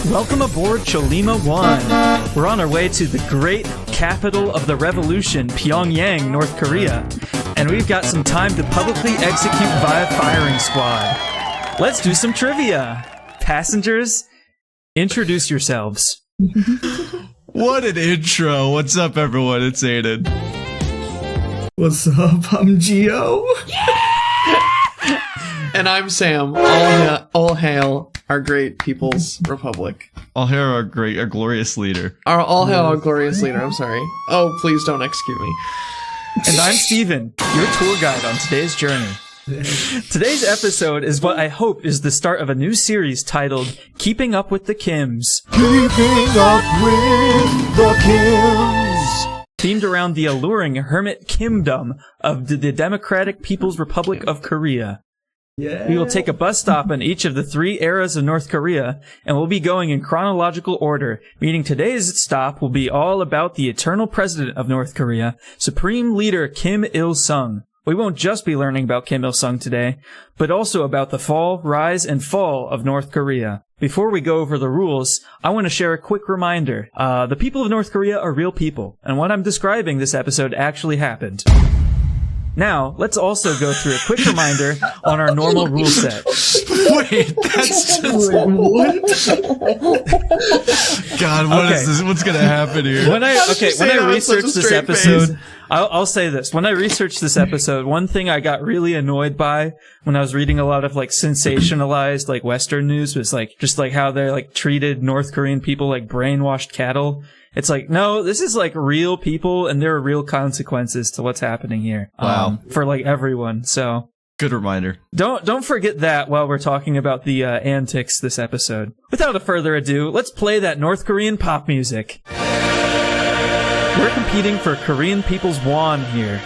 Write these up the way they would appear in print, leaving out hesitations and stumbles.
Welcome aboard Cholima 1. We're on our way to the great capital of the revolution, Pyongyang, North Korea. And we've got some time to publicly execute via firing squad. Let's do some trivia. Passengers, introduce yourselves. What an intro. What's up, everyone? It's Aidan. What's up? I'm Gio. And I'm Sam. All hail our great People's Republic. All hail our glorious leader. All hail our glorious leader. I'm sorry. Oh, please don't execute me. And I'm Steven, your tour guide on today's journey. Today's episode is what I hope is the start of a new series titled Keeping Up with the Kims. Keeping up with the Kims. Themed around the alluring hermit Kimdom of the Democratic People's Republic of Korea. Yeah. We will take a bus stop in each of the 3 eras of North Korea, and we'll be going in chronological order, meaning today's stop will be all about the eternal president of North Korea, Supreme Leader Kim Il-sung. We won't just be learning about Kim Il-sung today, but also about the fall, rise, and fall of North Korea. Before we go over the rules, I want to share a quick reminder. The people of North Korea are real people, and what I'm describing this episode actually happened. Now, let's also go through a quick reminder on our normal rule set. Wait, that's just... What? God, what is this? What's gonna happen here? When I researched this episode, I'll say this. When I researched this episode, one thing I got really annoyed by when I was reading a lot of like sensationalized like Western news was like just like how they like treated North Korean people like brainwashed cattle. It's like, no, this is like real people and there are real consequences to what's happening here. Wow. For like everyone. So Good reminder. don't forget that while we're talking about the antics this episode. Without a further ado, let's play that North Korean pop music. We're competing for Korean people's won here.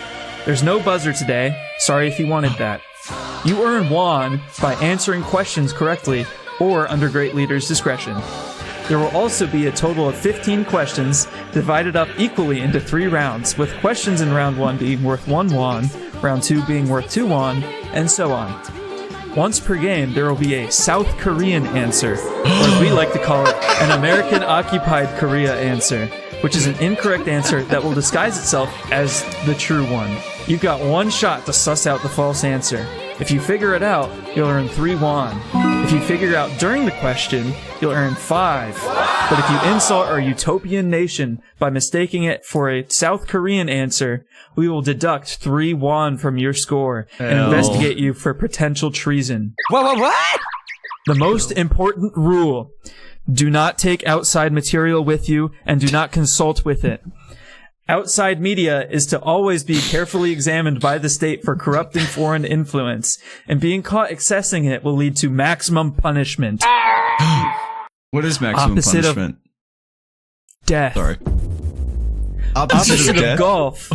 There's no buzzer today. Sorry if you wanted that. You earn won by answering questions correctly or under great leader's discretion. There will also be a total of 15 questions divided up equally into 3 rounds, with questions in round 1 being worth 1 won, round 2 being worth 2 won, and so on. Once per game, there will be a South Korean answer, or as we like to call it, an American-occupied Korea answer, which is an incorrect answer that will disguise itself as the true one. You've got 1 shot to suss out the false answer. If you figure it out, you'll earn 3 won. If you figure it out during the question, you'll earn 5. But if you insult our utopian nation by mistaking it for a South Korean answer, we will deduct 3 won from your score and investigate you for potential treason. What? The most important rule: do not take outside material with you and do not consult with it. Outside media is to always be carefully examined by the state for corrupting foreign influence, and being caught accessing it will lead to maximum punishment. What is maximum Opposite of punishment? Death. Sorry. Opposite of golf.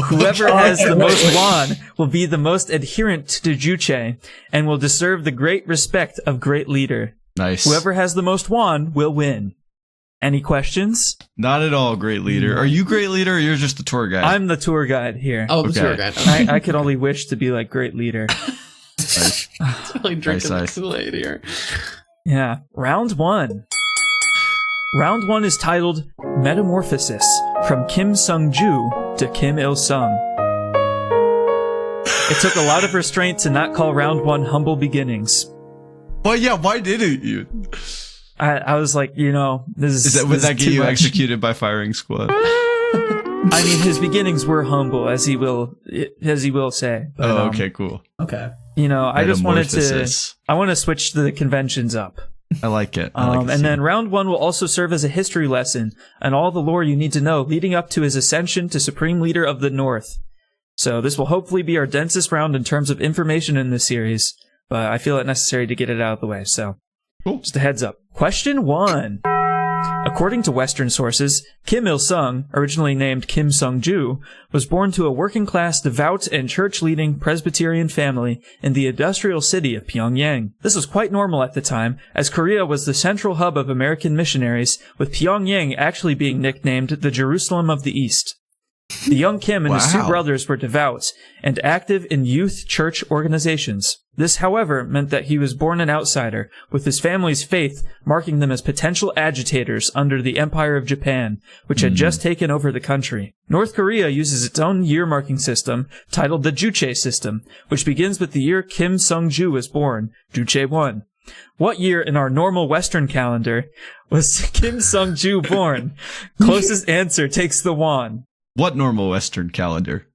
Whoever has the most won will be the most adherent to Juche, and will deserve the great respect of great leader. Nice. Whoever has the most won will win. Any questions? Not at all, great leader. Are you great leader or you're just the tour guide? I'm the tour guide here. Oh, the Okay. tour guide. Okay. I could only wish to be like great leader. Nice. It's really drinking Nice. the Kool-Aid here. Yeah. Round 1. Round 1 is titled Metamorphosis, from Kim Sung-ju to Kim Il-sung. It took a lot of restraint to not call round 1 Humble Beginnings. Well, yeah, why didn't you? I was like, this is Would this that is get too you much. executed by firing squad? I mean, his beginnings were humble, as he will say. But, Oh, okay, cool. Okay. I just wanted to. Metamorphosis. I want to switch the conventions up. I like it. I like it. And then round 1 will also serve as a history lesson and all the lore you need to know leading up to his ascension to Supreme Leader of the North. So this will hopefully be our densest round in terms of information in this series, but I feel it necessary to get it out of the way. So, Cool. Just a heads up. Question 1. According to Western sources, Kim Il-sung, originally named Kim Sung-ju, was born to a working-class, devout, and church-leading Presbyterian family in the industrial city of Pyongyang. This was quite normal at the time, as Korea was the central hub of American missionaries, with Pyongyang actually being nicknamed the Jerusalem of the East. The young Kim and his two Wow. brothers were devout and active in youth church organizations. This, however, meant that he was born an outsider, with his family's faith marking them as potential agitators under the Empire of Japan, which had just taken over the country. North Korea uses its own year-marking system, titled the Juche system, which begins with the year Kim Sung-ju was born, Juche 1. What year in our normal Western calendar was Kim Sung-ju born? Closest answer takes the won. What normal Western calendar?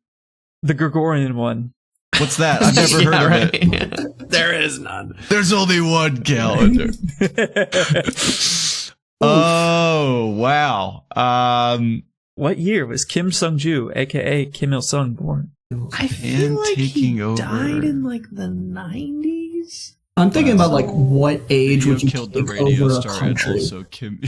The Gregorian one. What's that? I've never heard of it. There is none. There's only one calendar. Oh, wow. What year was Kim Sung-ju, aka Kim Il-sung, born? I feel like taking he over. died in like the 90s. I'm thinking about like what age You would you killed the take radio over a star and country? also Kim.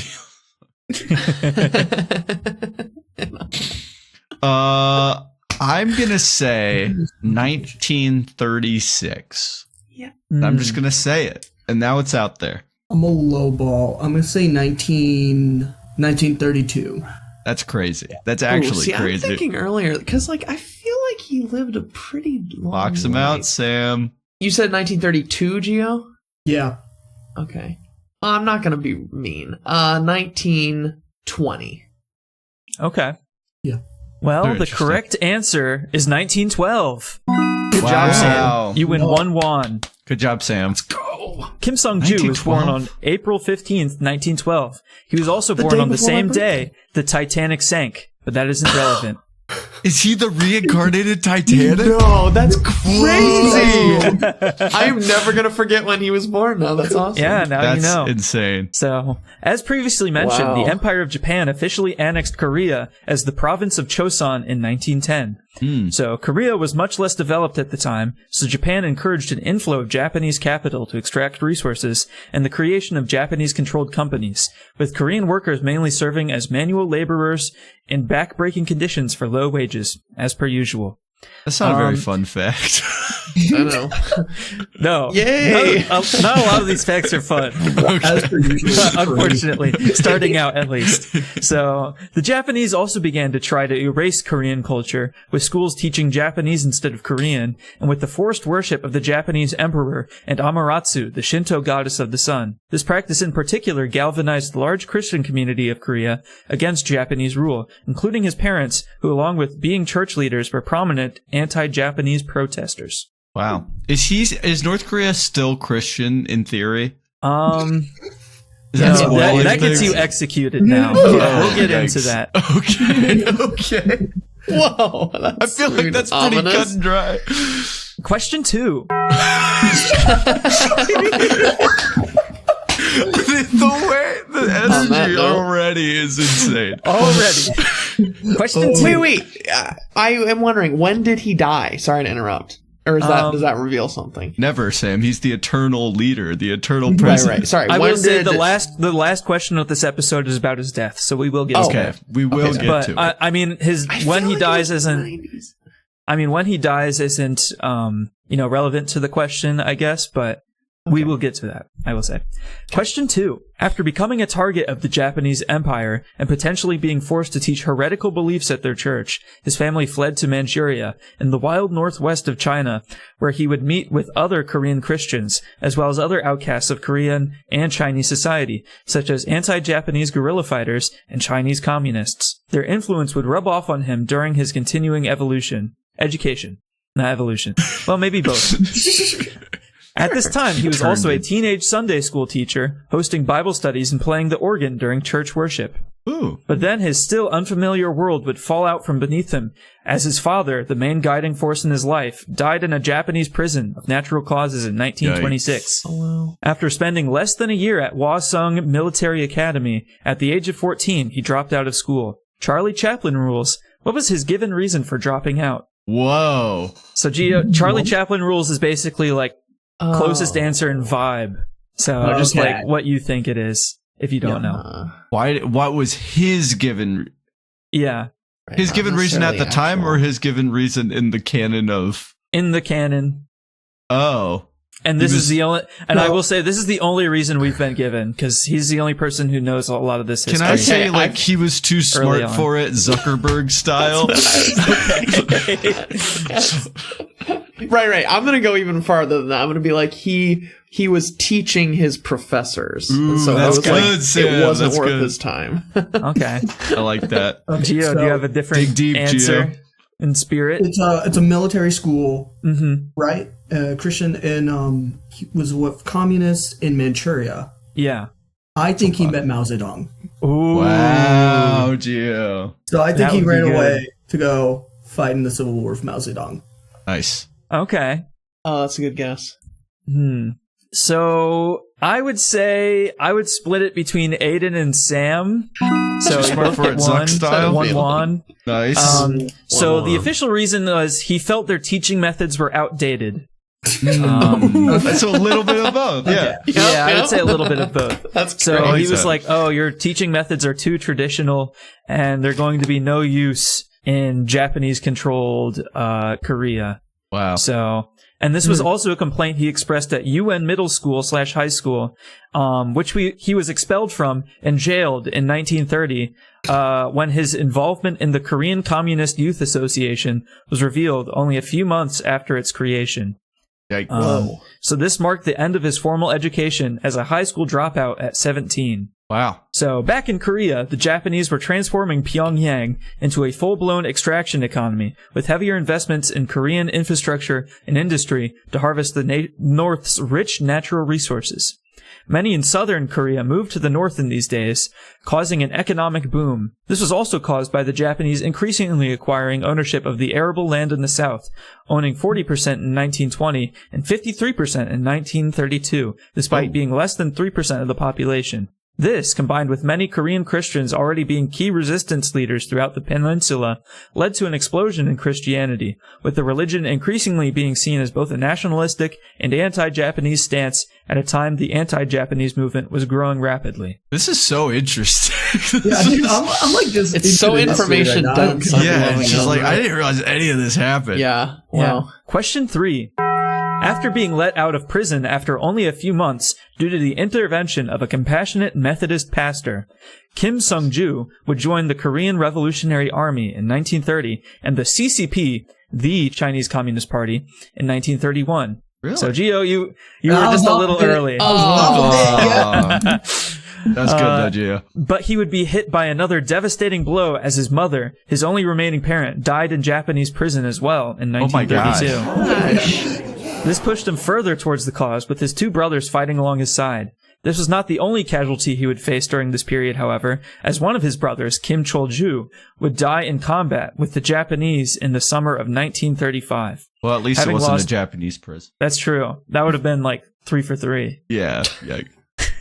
I'm gonna say 1936. Yeah. I'm just gonna say it, and now it's out there. I'm a low ball. I'm gonna say 1932. That's crazy. That's actually see, crazy. I'm thinking earlier because like I feel like he lived a pretty long Box him out, life. Sam. You said 1932, Gio? Yeah. Okay. I'm not gonna be mean. 1920. Okay. Yeah. Well, Very the interesting. correct answer is 1912. Good Wow. job, Sam. You win 1 won. Good job, Sam. Kim Sung-ju was born 1912? on April 15th, 1912. He was also The born day on the before my same birthday. day the Titanic sank, but that isn't relevant. Is he the reincarnated Titanic? No, that's crazy. I am never gonna forget when he was born. Now that's awesome. Yeah, now That's you know. insane. So, as previously mentioned, Wow. the Empire of Japan officially annexed Korea as the province of Choson in 1910. So, Korea was much less developed at the time, so Japan encouraged an inflow of Japanese capital to extract resources and the creation of Japanese-controlled companies, with Korean workers mainly serving as manual laborers in back-breaking conditions for low wages, as per usual. That's not a very fun fact. I know. No. Yay! Not a lot of these facts are fun. As per usual. Unfortunately, starting out at least. So, the Japanese also began to try to erase Korean culture, with schools teaching Japanese instead of Korean, and with the forced worship of the Japanese emperor and Amaterasu, the Shinto goddess of the sun. This practice in particular galvanized the large Christian community of Korea against Japanese rule, including his parents, who along with being church leaders were prominent anti-Japanese protesters. Wow. Is North Korea still Christian in theory? Is Is that spoiling that gets things? you executed now. We'll get Yikes. into that. Okay. Whoa. I feel like that's pretty cut and dry. Question 2. The way the that energy note. already is insane. Already. Question 2. Wait. I am wondering, when did he die? Sorry to interrupt. Or is that does that reveal something? Never, Sam. He's the eternal leader, the eternal Right, president. right. Sorry. I when will say did the last question of this episode is about his death, so we will get to Okay, that. we will get But to it. I mean, I when feel he like it dies was the isn't. 90s. I mean, when he dies isn't relevant to the question, I guess, but we will get to that, I will say. Question 2. After becoming a target of the Japanese Empire and potentially being forced to teach heretical beliefs at their church, his family fled to Manchuria in the wild northwest of China, where he would meet with other Korean Christians, as well as other outcasts of Korean and Chinese society, such as anti-Japanese guerrilla fighters and Chinese communists. Their influence would rub off on him during his continuing education, not evolution. Well, maybe both. At this time, he was also a teenage Sunday school teacher, hosting Bible studies and playing the organ during church worship. Ooh. But then his still unfamiliar world would fall out from beneath him, as his father, the main guiding force in his life, died in a Japanese prison of natural causes in 1926. After spending less than a year at Hwasong Military Academy, at the age of 14, he dropped out of school. Charlie Chaplin rules. What was his given reason for dropping out? Whoa. So, Gio, Charlie Chaplin rules is basically like closest answer in vibe. So just Okay. like what you think it is, if you don't know. What was his given Yeah. his given reason at the time, or his given reason in the canon of? In the canon. Oh. And this is the only, and I will say this is the only reason we've been given, because he's the only person who knows a lot of this history. Can I say, like, he was too smart for it, Zuckerberg style? Right. I'm gonna go even farther than that. I'm gonna be like, he was teaching his professors. Ooh, and so that's it was good, like, Sam. it wasn't That's worth good. his time. Okay. I like that. Gio, do you have a different Dig deep, answer Gio. in spirit? It's a military school, Mm-hmm. right? Christian, and he was with communists in Manchuria. Yeah. I think he met Mao Zedong. Ooh. Wow, Gio. So I think That he would be ran good. away to go fight in the Civil War with Mao Zedong. Nice. Okay. Oh, that's a good guess. So I would say I would split it between Aidan and Sam. So Too smart both for get it, Zuck style? 1-1. Nice. So the official reason was he felt their teaching methods were outdated. So a little bit of both, yeah. Yeah, I would say a little bit of both. That's So great. he was that. like, "Oh, your teaching methods are too traditional, and they're going to be no use in Japanese-controlled Korea." Wow. So, and this was also a complaint he expressed at UN Middle School / High School, which he was expelled from and jailed in 1930 when his involvement in the Korean Communist Youth Association was revealed only a few months after its creation. Whoa. So this marked the end of his formal education as a high school dropout at 17. Wow. So back in Korea, the Japanese were transforming Pyongyang into a full-blown extraction economy with heavier investments in Korean infrastructure and industry to harvest the North's rich natural resources. Many in southern Korea moved to the north in these days, causing an economic boom. This was also caused by the Japanese increasingly acquiring ownership of the arable land in the south, owning 40% in 1920 and 53% in 1932, despite being less than 3% of the population. This, combined with many Korean Christians already being key resistance leaders throughout the peninsula, led to an explosion in Christianity, with the religion increasingly being seen as both a nationalistic and anti-Japanese stance at a time the anti-Japanese movement was growing rapidly. This is so interesting. Yeah, dude, I'm like just. It's so into this information right now. dense. Yeah, it's just like, I didn't realize any of this happened. Yeah. Yeah. Wow. Question 3. After being let out of prison after only a few months due to the intervention of a compassionate Methodist pastor, Kim Sung-ju would join the Korean Revolutionary Army in 1930 and the CCP, the Chinese Communist Party, in 1931. Really? So, Gio, you were just a little early. That's good, though, Gio. But he would be hit by another devastating blow as his mother, his only remaining parent, died in Japanese prison as well in Oh my 1932. This pushed him further towards the cause, with his two brothers fighting along his side. This was not the only casualty he would face during this period, however, as one of his brothers, Kim Chol-ju, would die in combat with the Japanese in the summer of 1935. Well, at least Having it wasn't lost- a Japanese prison. That's true. That would have been like 3 for 3. Yeah.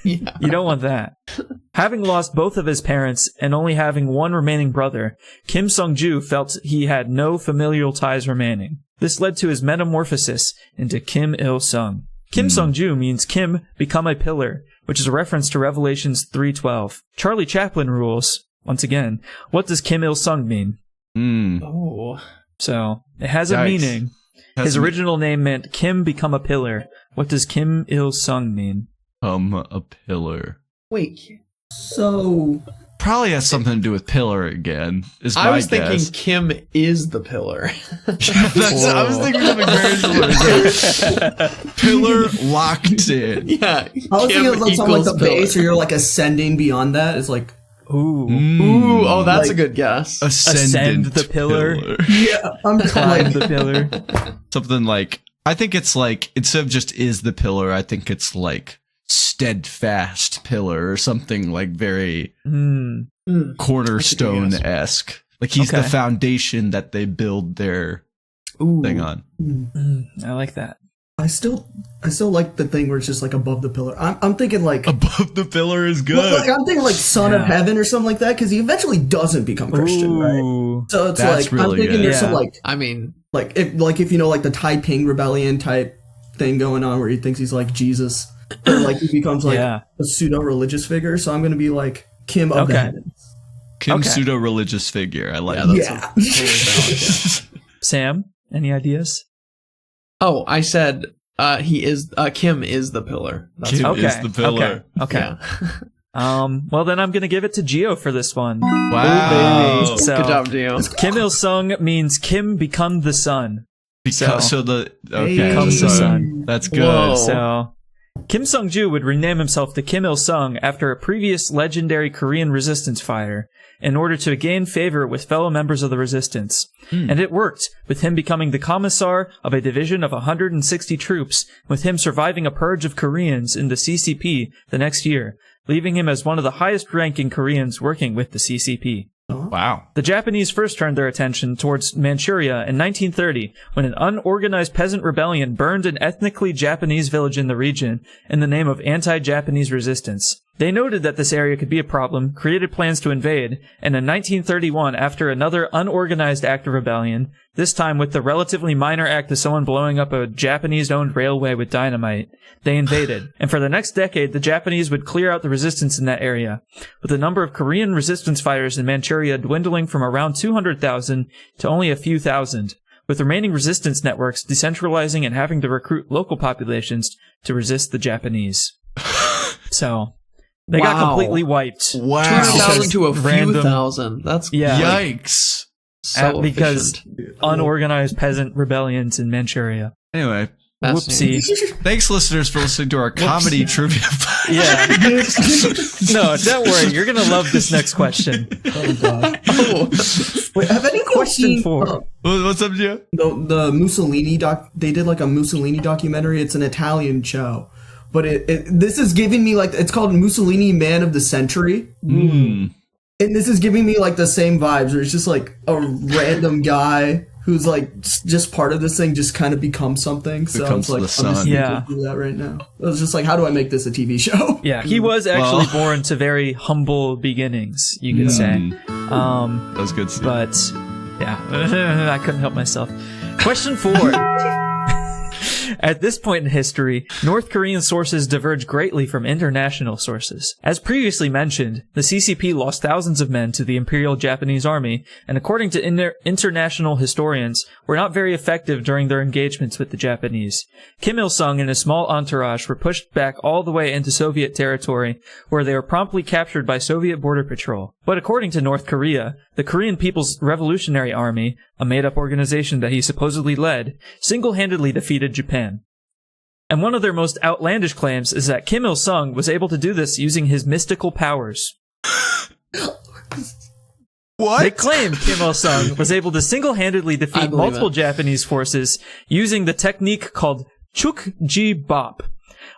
You don't want that. Having lost both of his parents and only having one remaining brother, Kim Sung-ju felt he had no familial ties remaining. This led to his metamorphosis into Kim Il-sung. Kim Sung-ju means Kim, become a pillar, which is a reference to Revelations 3:12. Charlie Chaplin rules. Once again, what does Kim Il-sung mean? Oh. So, it has a Yikes. meaning. His original name meant Kim, become a pillar. What does Kim Il-sung mean? A pillar. Wait. So Probably has something to do with pillar again. Is my I was thinking guess. Kim is the pillar. I was thinking something very similar. Pillar locked in. Yeah. I was thinking of like something like the pillar. base, or you're like ascending beyond that. It's like Ooh. Ooh, oh, that's Like- a good guess. Ascend the pillar. yeah, I'm Climb like the pillar. Something like, I think it's like, instead of just is the pillar, I think it's like steadfast pillar or something like very cornerstone-esque. Like he's the Okay. foundation that they build their thing on. I like that. I still like the thing where it's just like above the pillar. I'm thinking like. Above the pillar is good. Well, like, I'm thinking like Son of Heaven or something like that, because he eventually doesn't become Christian, right? Ooh. So it's That's like I'm really thinking good. there's some Yeah. like I mean, if you know like the Taiping rebellion type thing going on where he thinks he's like Jesus, or like he becomes like Yeah. a pseudo religious figure. So I'm gonna be like Kim of the Okay. heavens. Kim Okay. pseudo-religious figure. I like that. Yeah. Sam, any ideas? oh, I said He is. Kim is the pillar. That's Kim Okay. is the pillar. Okay. Yeah. Well, then I'm going to give it to Gio for this one. Wow. So, Good job, Gio. Kim Il Sung means Kim become the sun. So the okay, Becomes the sun. That's good. Whoa. So, Kim Sung-ju would rename himself to Kim Il Sung after a previous legendary Korean resistance fighter in order to gain favor with fellow members of the resistance. And it worked, with him becoming the commissar of a division of 160 troops, with him surviving a purge of Koreans in the CCP the next year, leaving him as one of the highest-ranking Koreans working with the CCP. Wow. The Japanese first turned their attention towards Manchuria in 1930 when an unorganized peasant rebellion burned an ethnically Japanese village in the region in the name of anti-Japanese resistance. They noted that this area could be a problem, created plans to invade, and in 1931, after another unorganized act of rebellion, this time with the relatively minor act of someone blowing up a Japanese-owned railway with dynamite, they invaded. And for the next decade, the Japanese would clear out the resistance in that area, with the number of Korean resistance fighters in Manchuria dwindling from around 200,000 to only a few thousand, with remaining resistance networks decentralizing and having to recruit local populations to resist the Japanese. So, they got completely wiped. Wow. 200,000 to a few Random- thousand. That's Yeah. Yikes. so because efficient. unorganized peasant rebellions in Manchuria. Anyway, Whoopsie. thanks listeners for listening to our comedy trivia. Yeah. No, don't worry. You're going to love this next question. Oh god. Oh, Wait, have any Question seen, 4. What's up, Gio? the Mussolini doc? They did like a Mussolini documentary. It's an Italian show, but this is giving me like, it's called Mussolini Man of the Century. And this is giving me like the same vibes where it's just like a random guy who's like just part of this thing just kind of becomes something. So Becomes it's like, the I'm sun. just Yeah. do that right now. I was just like, how do I make this a TV show? Yeah, he was actually born to very humble beginnings, you could say. That was good stuff. But, yeah, I couldn't help myself. Question 4. At this point in history, North Korean sources diverge greatly from international sources. As previously mentioned, the CCP lost thousands of men to the Imperial Japanese Army, and according to international historians, were not very effective during their engagements with the Japanese. Kim Il-sung and his small entourage were pushed back all the way into Soviet territory, where they were promptly captured by Soviet border patrol. But according to North Korea, the Korean People's Revolutionary Army, a made-up organization that he supposedly led, single-handedly defeated Japan. And one of their most outlandish claims is that Kim Il-sung was able to do this using his mystical powers. What? They claim Kim Il-sung was able to single-handedly I defeat believe multiple it. Japanese forces using the technique called Chukji-bop.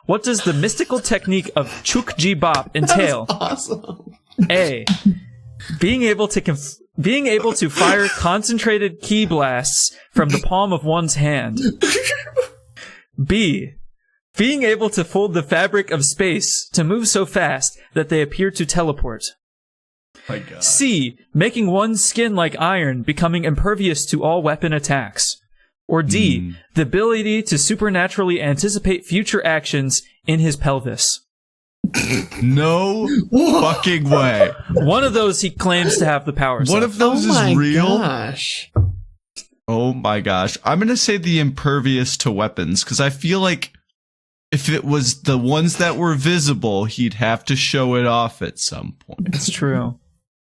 What does the mystical technique of Chukji-bop entail? awesome. A. Being able to fire concentrated ki blasts from the palm of one's hand. B. Being able to fold the fabric of space to move so fast that they appear to teleport. My God. C. Making one's skin like iron, becoming impervious to all weapon attacks. Or D. The ability to supernaturally anticipate future actions in his pelvis. No fucking way. One of those he claims to have the powers One of. of those Oh my is real? gosh. Oh my gosh. I'm going to say the impervious to weapons because I feel like if it was the ones that were visible, he'd have to show it off at some point. It's true.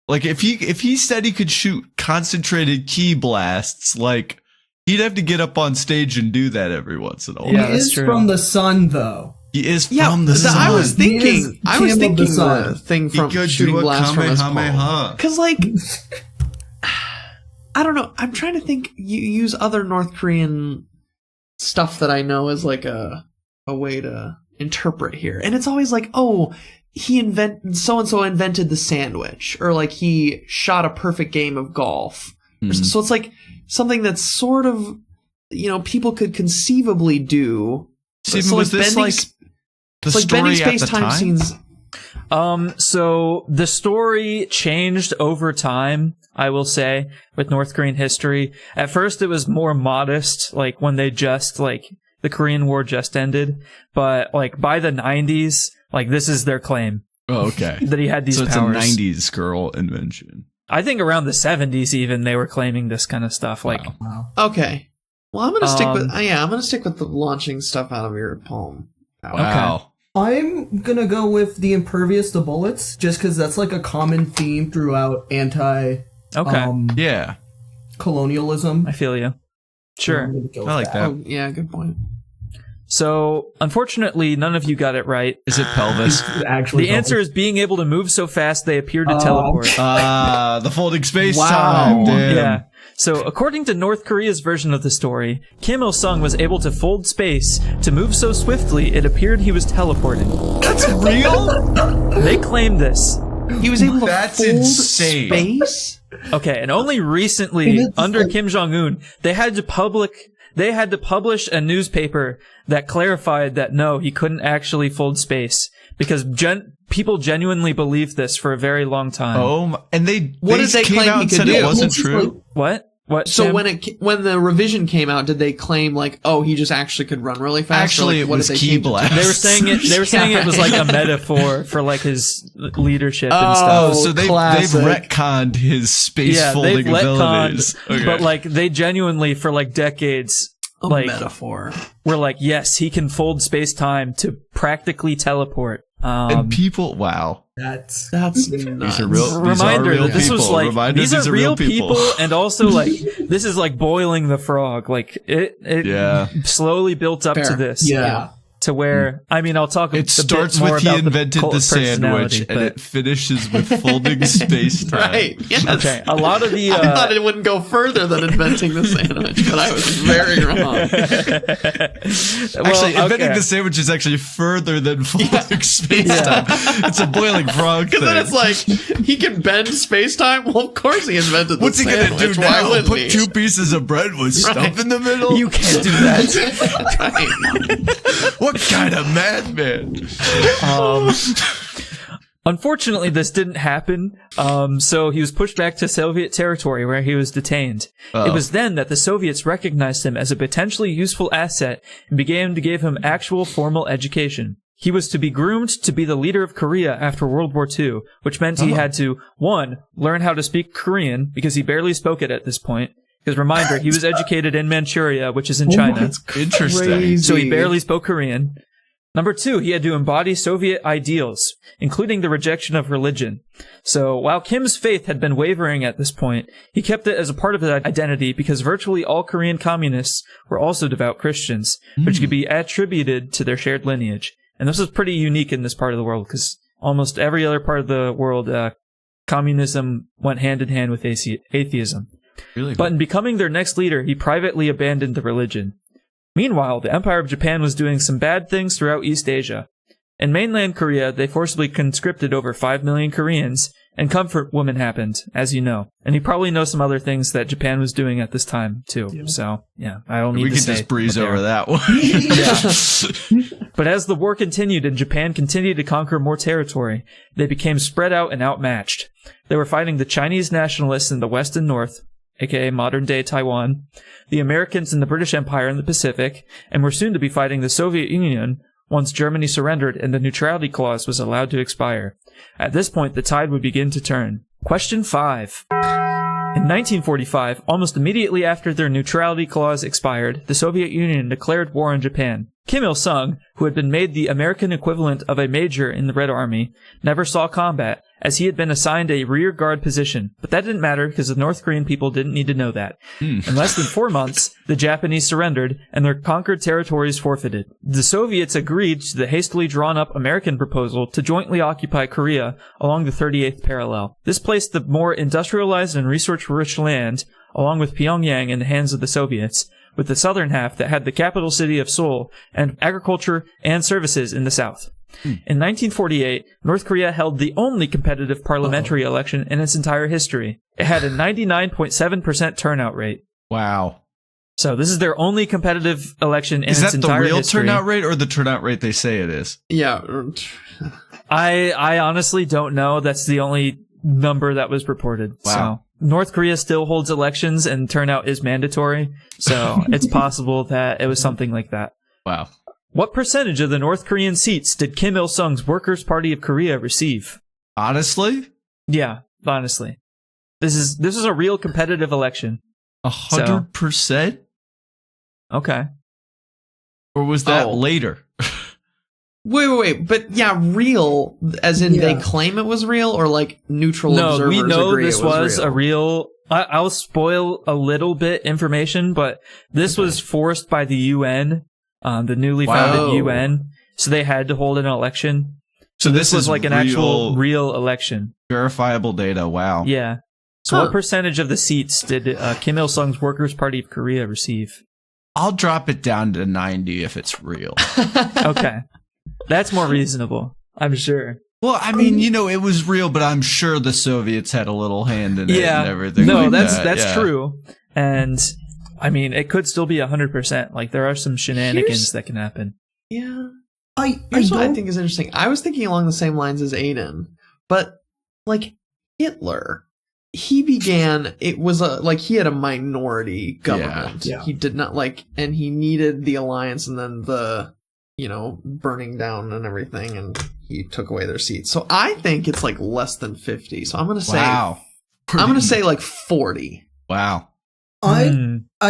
Like if he said he could shoot concentrated ki blasts, like he'd have to get up on stage and do that every once in a while. Yeah, He that's is true. from the sun, though. He is Yeah, from the sun. I was He is thinking Kim of the sun. the thing He from could shooting do a blast from his palm. Kamehameha. Because, like, I don't know. I'm trying to think. You use other North Korean stuff that I know as like a way to interpret here, and it's always like, oh, so and so invented the sandwich, or like he shot a perfect game of golf. So it's like something that's sort of, people could conceivably do. Steven, So, was this bending like the it's like bending story at the space-time time? scenes. So the story changed over time, I will say, with North Korean history. At first it was more modest, like when they just, the Korean War just ended. But, by the 90s, this is their claim. Oh, okay. That he had these so it's powers. a 90s girl invention. I think around the 70s even, they were claiming this kind of stuff. Wow. Wow. Okay. Well, I'm gonna stick with I'm gonna stick with the launching stuff out of your palm. Wow. I'm gonna go with the impervious to bullets, just because that's like a common theme throughout Yeah. colonialism. I feel you. Sure. I like that. Oh, yeah, good point. So, unfortunately, none of you got it right. Is it pelvis? Actually, The answer is being able to move so fast they appear to teleport. The folding space Wow. time. Damn. Yeah. So, according to North Korea's version of the story, Kim Il-sung was able to fold space to move so swiftly it appeared he was teleported. That's real? They claim this. He was able to That's fold insane. space? Okay, and only recently, under Kim Jong-un, they had to publish a newspaper that clarified that no, he couldn't actually fold space because people genuinely believed this for a very long time. And they What did they came claim out he and could said do? it wasn't true. What? So Tim? when the revision came out, did they claim like, oh, he just actually could run really fast? Actually, Or, like, it was did they key change it to? blast. They were saying it. They were saying it was like a metaphor for like his leadership and Oh, stuff. so they've classic. retconned his space Yeah, folding they've abilities. retconned, but like they genuinely for like decades, A like metaphor. were like, yes, he can fold space time to practically teleport. And people, wow. That's That's These nuts. are real. Reminder, these are real this people. was like Reminder, these are real people, and also like this is like boiling the frog. Like it Yeah. slowly built up to Fair. this. yeah. To where I mean, I'll talk. It starts with he invented the sandwich, and it finishes with folding space time. Right. Yes. Okay, a lot of the I thought it wouldn't go further than inventing the sandwich, but I was very wrong. Actually, inventing the sandwich is actually further than folding space time. It's a boiling frog thing. Because then it's like, he can bend space time? Well, of course he invented the What's he sandwich. gonna do Why now? wouldn't Put he? 2 pieces of bread with stuff in the middle? You can't do that. Right. What kind of madman? Unfortunately, this didn't happen. So he was pushed back to Soviet territory where he was detained. It was then that the Soviets recognized him as a potentially useful asset and began to give him actual formal education. He was to be groomed to be the leader of Korea after World War II, which meant he had to, 1, learn how to speak Korean, because he barely spoke it at this point. Because reminder, he was educated in Manchuria, which is in China. Interesting. So he barely spoke Korean. Number 2, he had to embody Soviet ideals, including the rejection of religion. So while Kim's faith had been wavering at this point, he kept it as a part of his identity because virtually all Korean communists were also devout Christians, which could be attributed to their shared lineage. And this was pretty unique in this part of the world because almost every other part of the world, communism went hand in hand with atheism. Really? But in becoming their next leader, he privately abandoned the religion. Meanwhile, the Empire of Japan was doing some bad things throughout East Asia. In mainland Korea, they forcibly conscripted over 5 million Koreans, and comfort women happened, as you know. And you probably know some other things that Japan was doing at this time, too. Yeah. So, yeah, I don't need we to could say just breeze what they over are. that one. Yeah. But as the war continued and Japan continued to conquer more territory, they became spread out and outmatched. They were fighting the Chinese nationalists in the West and North, aka modern-day Taiwan, the Americans in the British Empire in the Pacific, and were soon to be fighting the Soviet Union once Germany surrendered and the neutrality clause was allowed to expire. At this point, the tide would begin to turn. Question 5. In 1945, almost immediately after their neutrality clause expired, the Soviet Union declared war on Japan. Kim Il-sung, who had been made the American equivalent of a major in the Red Army, never saw combat, as he had been assigned a rear guard position. But that didn't matter, because the North Korean people didn't need to know that. In less than 4 months, the Japanese surrendered, and their conquered territories forfeited. The Soviets agreed to the hastily drawn-up American proposal to jointly occupy Korea along the 38th parallel. This placed the more industrialized and resource-rich land, along with Pyongyang, in the hands of the Soviets, with the southern half that had the capital city of Seoul and agriculture and services in the south. In 1948, North Korea held the only competitive parliamentary election in its entire history. It had a 99.7% turnout rate. Wow. So this is their only competitive election in Is its that the entire real history. turnout rate or the turnout rate they say it is? Yeah. I honestly don't know. That's the only number that was reported. Wow. So North Korea still holds elections and turnout is mandatory. So it's possible that it was something like that. Wow. What percentage of the North Korean seats did Kim Il-sung's Workers' Party of Korea receive? Honestly? Yeah, honestly. This is a real competitive election. 100%? Okay. Or was that later? Wait. But yeah, real, as in they claim it was real, or like neutral observers agree it was real? No, we know this was a real... I'll spoil a little bit information, but this was forced by the UN, the newly founded UN, so they had to hold an election. So this was like an actual real election. Verifiable data, wow. Yeah. So what percentage of the seats did Kim Il-sung's Workers' Party of Korea receive? I'll drop it down to 90 if it's real. Okay. That's more reasonable, I'm sure. Well, I mean, it was real, but I'm sure the Soviets had a little hand in it and everything. No, like that's true. And I mean, it could still be 100%. Like, there are some shenanigans that can happen. Yeah. Here's what I think is interesting. I was thinking along the same lines as Aidan, but like Hitler, he began. It was he had a minority government. Yeah. He did not and he needed the alliance, and then the burning down and everything, and he took away their seats. So I think it's like less than 50. So I'm gonna say I'm gonna say like 40. Wow. I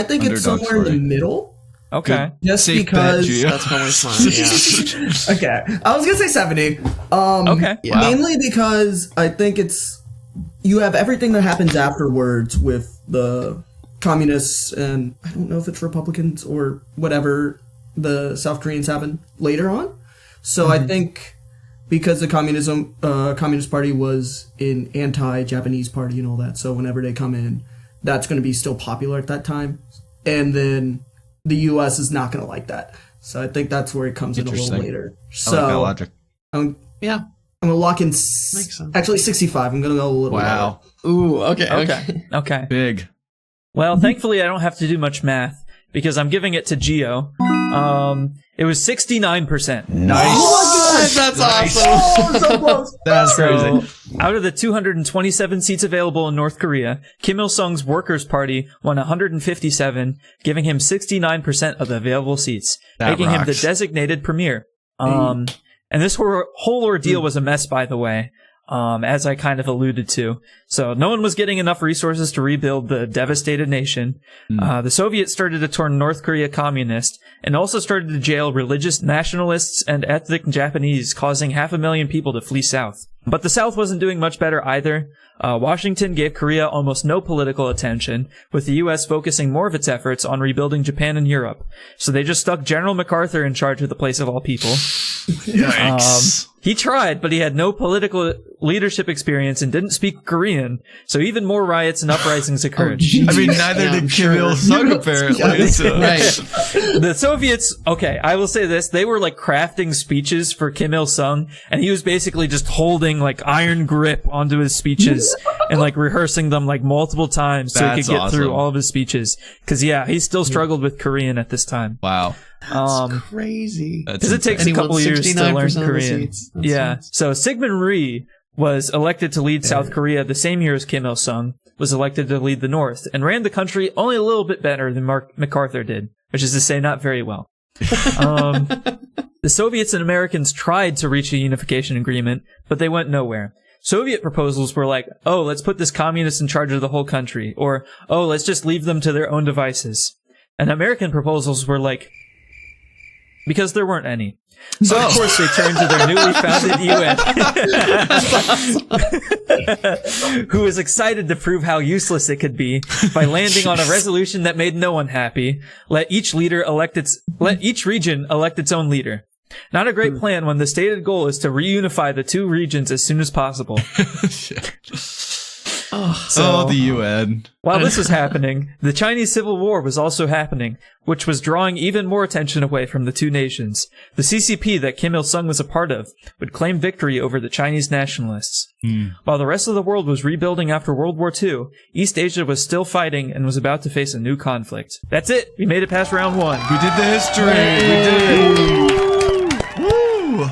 think it's somewhere in the middle. Okay. Just safe because bet, that's probably fine. Yeah. Okay. I was gonna say 70. Okay. Yeah. Mainly because I think you have everything that happens afterwards with the communists, and I don't know if it's Republicans or whatever the South Koreans happen later on. So I think because the Communist Party was an anti-Japanese party and all that, so whenever they come in, that's going to be still popular at that time. And then the U.S. is not going to like that. So I think that's where it comes in a little later. So I like that logic. I'm going to lock in actually 65. I'm going to go a little Wow. lower. Ooh, okay. Big. Well, thankfully, I don't have to do much math because I'm giving it to Geo. It was 69%. Nice. Oh my gosh, that's awesome. Oh, so close. That's So, crazy. out of the 227 seats available in North Korea, Kim Il-sung's Workers' Party won 157, giving him 69% of the available seats, making him the designated premier. And this whole ordeal was a mess, by the way, as I kind of alluded to. So no one was getting enough resources to rebuild the devastated nation. The Soviets started to turn North Korea communist and also started to jail religious nationalists and ethnic Japanese, causing 500,000 people to flee south. But the South wasn't doing much better either. Washington gave Korea almost no political attention, with the U.S. focusing more of its efforts on rebuilding Japan and Europe. So they just stuck General MacArthur in charge of the place of all people. Yikes. He tried, but he had no political leadership experience and didn't speak Korean, so even more riots and uprisings occurred. I mean, neither did Kim Il-sung, apparently. So. Right. The Soviets, okay, I will say this, they were like crafting speeches for Kim Il-sung, and he was basically just holding like iron grip onto his speeches and like rehearsing them like multiple times so he could get through all of his speeches. Cause yeah, he still struggled with Korean at this time. Wow. That's crazy. Because it takes a couple years to learn Korean. Yeah. So Syngman Rhee was elected to lead South Korea the same year as Kim Il-sung was elected to lead the North and ran the country only a little bit better than MacArthur did, which is to say not very well. The Soviets and Americans tried to reach a unification agreement, but they went nowhere. Soviet proposals were like, oh, let's put this communist in charge of the whole country, or, oh, let's just leave them to their own devices. And American proposals were like, because there weren't any. So, of course, they turned to their newly founded UN, who was excited to prove how useless it could be by landing on a resolution that made no one happy. Let each region elect its own leader. Not a great plan when the stated goal is to reunify the two regions as soon as possible. The UN. While this was happening, the Chinese Civil War was also happening, which was drawing even more attention away from the two nations. The CCP that Kim Il-sung was a part of would claim victory over the Chinese nationalists. While the rest of the world was rebuilding after World War II, East Asia was still fighting and was about to face a new conflict. That's it! We made it past round one. We did the history! We did it! Woo!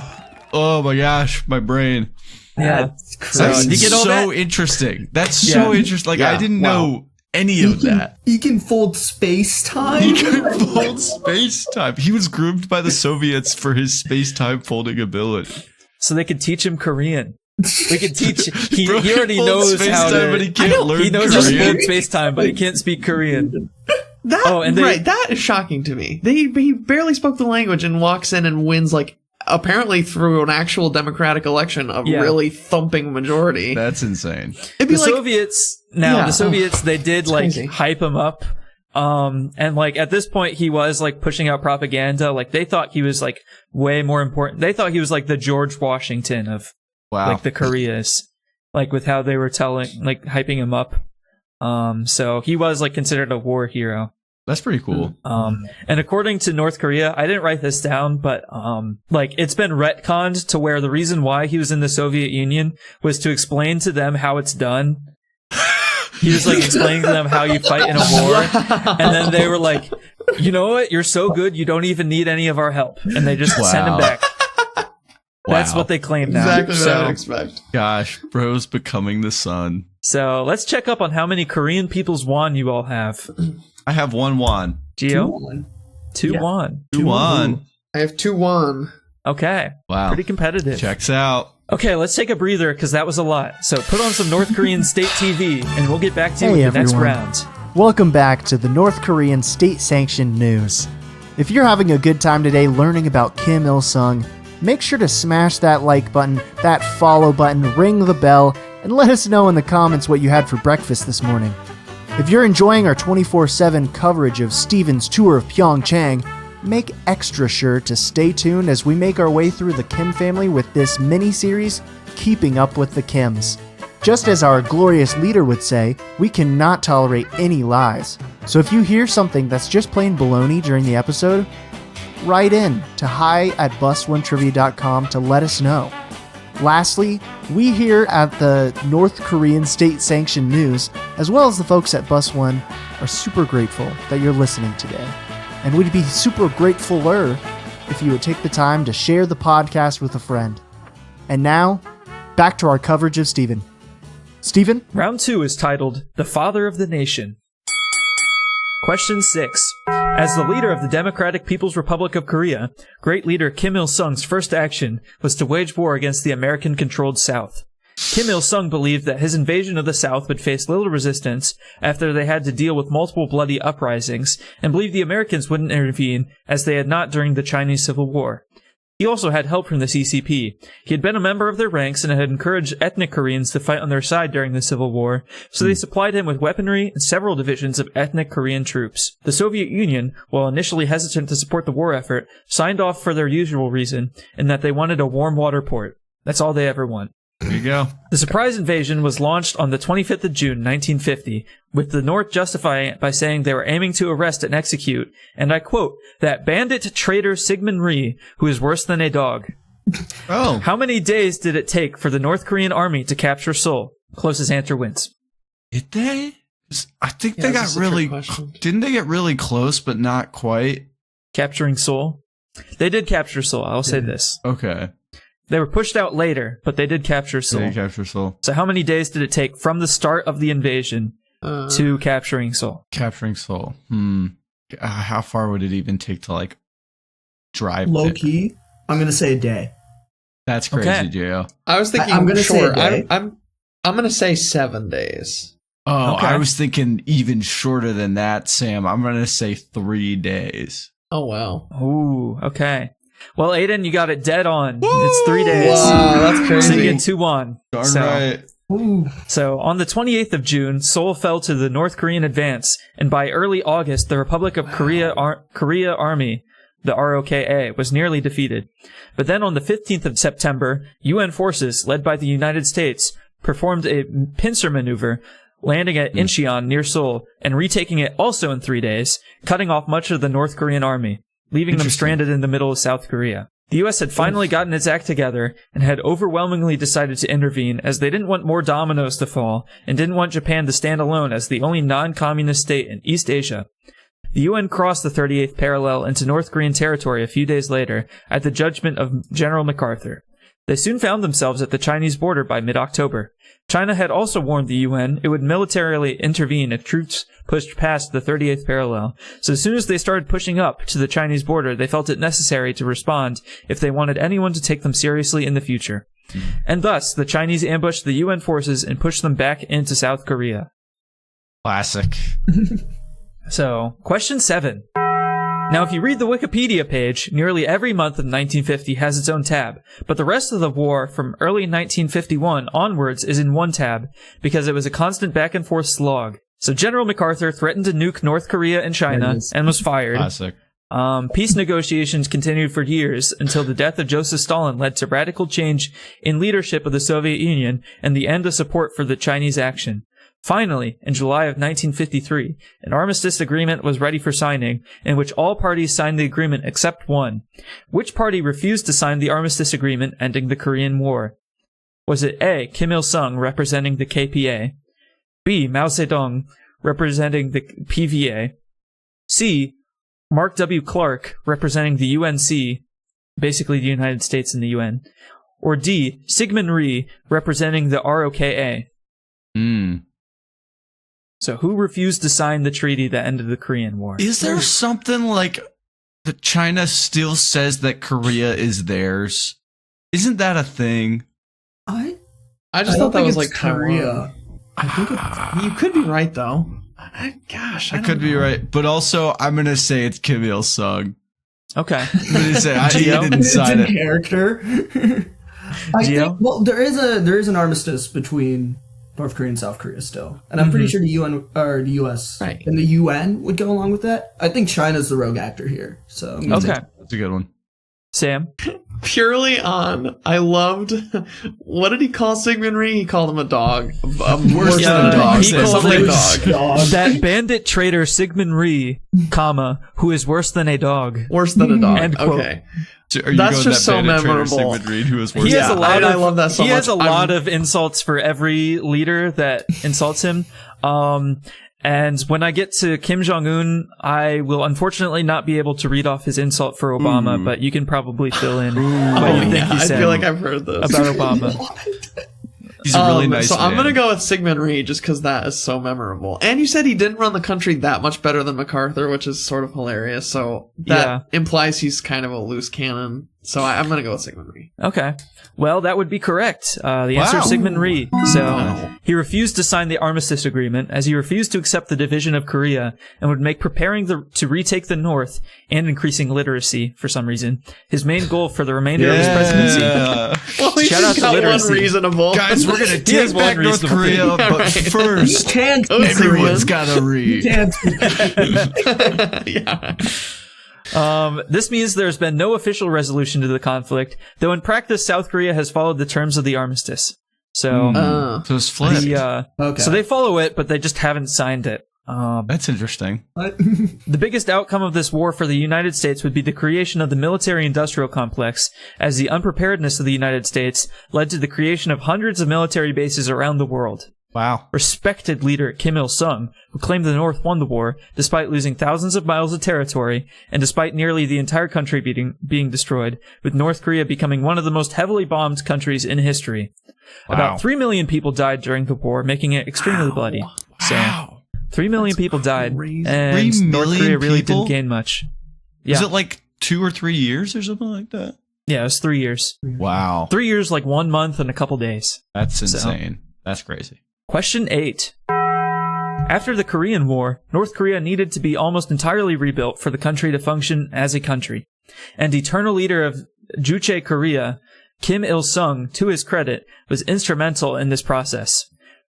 Oh my gosh, my brain. Yeah, that's crazy. That's you get all so that? interesting. That's so interesting. Like, I didn't know any of that. He can fold space-time? He can fold space-time. He was groomed by the Soviets for his space-time folding ability. So they could teach him Korean. We could teach. He Bro, already folds knows how space-time, to. but he can't learn He knows how to Korean. fold space time, but he can't speak Korean. That is shocking to me. He barely spoke the language and walks in and wins, like, apparently through an actual democratic election, a really thumping majority. That's insane. The Soviets, they did, like, hype him up. And, like, at this point, he was, like, pushing out propaganda. Like, they thought he was, like, way more important. They thought he was, like, the George Washington of, like, the Koreas. Like, with how they were hyping him up. So he was, like, considered a war hero. That's pretty cool. And according to North Korea, I didn't write this down, but, like, it's been retconned to where the reason why he was in the Soviet Union was to explain to them how it's done. He was, like, explaining to them how you fight in a war. And then they were like, you know what? You're so good, you don't even need any of our help. And they just send him back. That's what they claim now. Exactly what I would expect. Gosh, bro's becoming the sun. So let's check up on how many Korean people's won you all have. I have 1 won. Gio? 2 won. 2 won. I have 2 won. Okay. Wow. Pretty competitive. Checks out. Okay, let's take a breather because that was a lot. So put on some North Korean state TV and we'll get back to you with the next round. Welcome back to the North Korean state-sanctioned news. If you're having a good time today learning about Kim Il-sung, make sure to smash that like button, that follow button, ring the bell, and let us know in the comments what you had for breakfast this morning. If you're enjoying our 24/7 coverage of Steven's tour of Pyeongchang, make extra sure to stay tuned as we make our way through the Kim family with this mini-series, Keeping Up with the Kims. Just as our glorious leader would say, we cannot tolerate any lies. So if you hear something that's just plain baloney during the episode, write in to hi@busonetrivia.com to let us know. Lastly, we here at the North Korean state-sanctioned news, as well as the folks at Bus One, are super grateful that you're listening today. And we'd be super gratefuler if you would take the time to share the podcast with a friend. And now, back to our coverage of Steven. Steven? Round 2 is titled The Father of the Nation. Question 6. As the leader of the Democratic People's Republic of Korea, great leader Kim Il-sung's first action was to wage war against the American-controlled South. Kim Il-sung believed that his invasion of the South would face little resistance after they had to deal with multiple bloody uprisings, and believed the Americans wouldn't intervene as they had not during the Chinese Civil War. He also had help from the CCP. He had been a member of their ranks and had encouraged ethnic Koreans to fight on their side during the Civil War, so they supplied him with weaponry and several divisions of ethnic Korean troops. The Soviet Union, while initially hesitant to support the war effort, signed off for their usual reason, in that they wanted a warm water port. That's all they ever want. There you go. The surprise invasion was launched on the 25th of June, 1950, with the North justifying it by saying they were aiming to arrest and execute, and I quote, that bandit traitor Sigmund Rhee, who is worse than a dog. Oh. How many days did it take for the North Korean army to capture Seoul? Closest answer wins. Did they? I think they got really... Didn't they get really close, but not quite? Capturing Seoul? They did capture Seoul, I'll say this. Okay. They were pushed out later, but they did capture Seoul. They did capture Seoul. So how many days did it take from the start of the invasion to capturing Seoul? Capturing Seoul. How far would it even take to, like, drive Low key, I'm going to say a day. That's crazy, Okay. Gio. I was thinking I'm gonna say short. a day. I'm going to say 7 days. Oh, Okay. I was thinking even shorter than that, Sam. I'm going to say 3 days. Oh, wow. Ooh, okay. Well, Aidan, you got it dead on. It's 3 days. Wow, that's crazy. So you get 2-1. Darn right. So on the 28th of June, Seoul fell to the North Korean advance, and by early August, the Republic of Korea Army, the ROKA, was nearly defeated. But then on the 15th of September, UN forces, led by the United States, performed a pincer maneuver, landing at Incheon near Seoul, and retaking it also in 3 days, cutting off much of the North Korean army, leaving them stranded in the middle of South Korea. The U.S. had finally gotten its act together and had overwhelmingly decided to intervene as they didn't want more dominoes to fall and didn't want Japan to stand alone as the only non-communist state in East Asia. The UN crossed the 38th parallel into North Korean territory a few days later at the judgment of General MacArthur. They soon found themselves at the Chinese border by mid-October. China had also warned the UN it would militarily intervene if troops pushed past the 38th parallel. So as soon as they started pushing up to the Chinese border, they felt it necessary to respond if they wanted anyone to take them seriously in the future. And thus, the Chinese ambushed the UN forces and pushed them back into South Korea. Classic. So, question 7. Now, if you read the Wikipedia page, nearly every month of 1950 has its own tab, but the rest of the war from early 1951 onwards is in one tab, because it was a constant back-and-forth slog. So General MacArthur threatened to nuke North Korea and China, and was fired. Classic. Peace negotiations continued for years until the death of Joseph Stalin led to radical change in leadership of the Soviet Union and the end of support for the Chinese action. Finally, in July of 1953, an armistice agreement was ready for signing, in which all parties signed the agreement except one. Which party refused to sign the armistice agreement ending the Korean War? Was it A, Kim Il-sung, representing the KPA, B, Mao Zedong, representing the PVA, C, Mark W. Clark, representing the UNC, basically the United States and the UN, or D, Syngman Rhee, representing the ROKA? So who refused to sign the treaty that ended the Korean War? Is there something like that China still says that Korea is theirs? Isn't that a thing? I just thought that was like Korea. I think you could be right though. I could be right, but also I'm gonna say it's Kim Il Sung. Okay. I'm gonna say he didn't sign it's in it. character. I think, well, there is an armistice between North Korea and South Korea still, and I'm pretty sure the UN or the US and the UN would go along with that. I think China's the rogue actor here, so I'm gonna say That's a good one. Sam? Purely on, I loved, what did he call Syngman Rhee? He called him a dog. Worse than a dog. He called Something him dog. that bandit traitor Syngman Rhee, who is worse than a dog. Worse than a dog. End quote. Okay. So are you That's going just that so bandit traitor memorable. Sigmund Reed, who is worse He has than a lot I of, love that so he much. has a lot of insults for every leader that insults him. And when I get to Kim Jong-un, I will unfortunately not be able to read off his insult for Obama, but you can probably fill in what you think he I said feel like I've heard this. about Obama. He's a really nice So man. I'm going to go with Syngman Rhee just because that is so memorable. And you said he didn't run the country that much better than MacArthur, which is sort of hilarious. So that implies he's kind of a loose cannon. So I'm going to go with Syngman Rhee. Okay. Well, that would be correct. The answer is Syngman Rhee. So he refused to sign the armistice agreement as he refused to accept the division of Korea and would make preparing to retake the North and increasing literacy, for some reason, his main goal for the remainder of his presidency. Well, we Shout out just to got literacy. one reasonable. Guys, we're going to He has take back one North reasonable Korea, thing. but Right. first, everyone's got to read. Yeah. This means there's been no official resolution to the conflict, though in practice South Korea has followed the terms of the armistice. So, So it's flipped. so they follow it, but they just haven't signed it. That's interesting. The biggest outcome of this war for the United States would be the creation of the military-industrial complex, as the unpreparedness of the United States led to the creation of hundreds of military bases around the world. Wow. Respected leader Kim Il-sung, who claimed the North won the war, despite losing thousands of miles of territory, and despite nearly the entire country being destroyed, with North Korea becoming one of the most heavily bombed countries in history. Wow. About 3 million people died during the war, making it extremely bloody. So, 3 million people died, crazy. and 3 North million Korea really people? didn't gain much. Was Yeah, it like 2 or 3 years or something like that? yeah, it was 3 years. Wow. 3 years, like 1 month and a couple days. That's insane. That's crazy. Question 8. After the Korean War, North Korea needed to be almost entirely rebuilt for the country to function as a country. And eternal leader of Juche Korea, Kim Il-sung, to his credit, was instrumental in this process.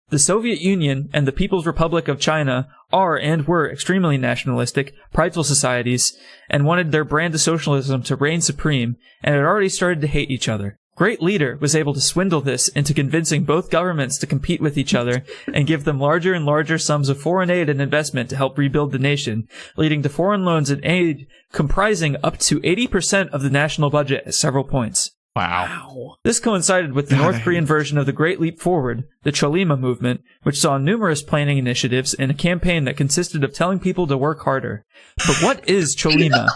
The Soviet Union and the People's Republic of China are and were extremely nationalistic, prideful societies, and wanted their brand of socialism to reign supreme, and had already started to hate each other. Great leader was able to swindle this into convincing both governments to compete with each other and give them larger and larger sums of foreign aid and investment to help rebuild the nation, leading to foreign loans and aid comprising up to 80% of the national budget at several points. Wow. This coincided with the North Korean version of the Great Leap Forward, the Cholima movement, which saw numerous planning initiatives and a campaign that consisted of telling people to work harder. But what is Cholima?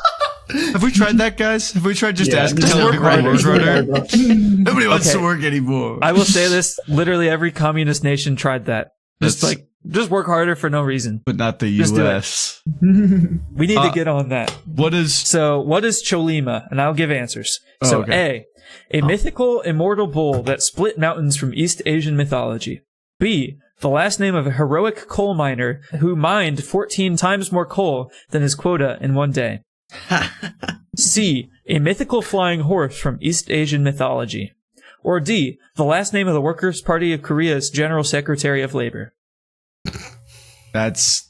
Have we tried that, guys? Have we tried just asking just telling work people to work harder. harder? Nobody wants Okay. to work anymore. I will say this, literally every communist nation tried that. Just work harder for no reason. But not the Just do it. U.S. We need to get on that. What is... So, what is Cholima? And I'll give answers. So, okay. A mythical, immortal bull that split mountains from East Asian mythology. B, the last name of a heroic coal miner who mined 14 times more coal than his quota in one day? C, a mythical flying horse from East Asian mythology? Or D, the last name of the Workers' Party of Korea's General Secretary of Labor? That's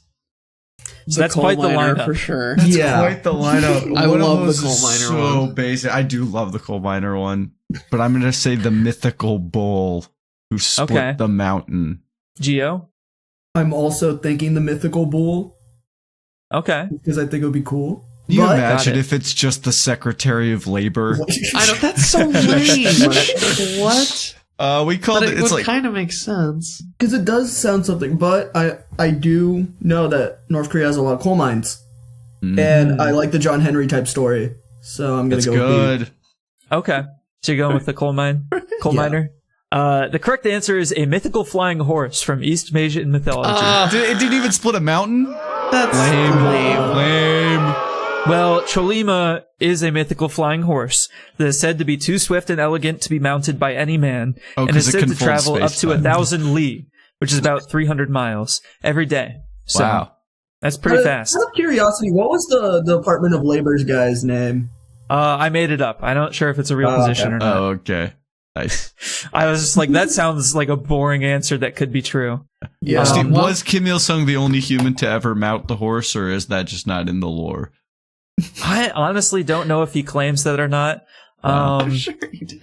quite the lineup. for sure. quite the lineup. I One of love the those coal is miner so one. basic. I do love the coal miner one, but I'm gonna say the mythical bull who split Okay. the mountain. Geo? I'm also thinking the mythical bull Okay. because I think it would be cool. Can you But- imagine Got it. if it's just the Secretary of Labor? I know, that's so lame. What? We called But it. it It's would like kind of make sense. Because it does sound something, but I do know that North Korea has a lot of coal mines, and I like the John Henry type story, so I'm gonna it's go with B. good. Okay. So you're going with the coal Yeah. miner? The correct answer is a mythical flying horse from East Asian mythology. It didn't even split a mountain. That's Lame. Well, Cholima is a mythical flying horse that is said to be too swift and elegant to be mounted by any man, Oh, and 'cause is it said can to fold travel up to space-time. 1,000 li, which is about 300 miles, every day. So, Wow. that's pretty fast. Out of curiosity, what was the Department of Labor's guy's name? I made it up. I'm not sure if it's a real Oh, position okay. or not. Oh, okay. Nice. I was just like, that sounds like a boring answer that could be true. Yeah, Steve, well- was Kim Il Sung the only human to ever mount the horse, or is that just not in the lore? I honestly don't know if he claims that or not. I'm sure he did.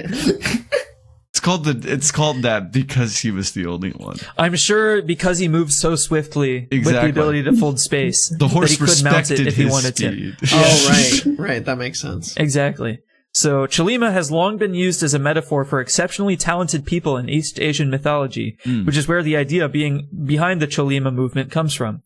It's called that because he was the only one. I'm sure because he moved so swiftly with Exactly. the ability to fold space, The horse that he could mount respected it if he his wanted to. steed. Oh, right. That makes sense. Exactly. So, Cholima has long been used as a metaphor for exceptionally talented people in East Asian mythology, which is where the idea being behind the Cholima movement comes from.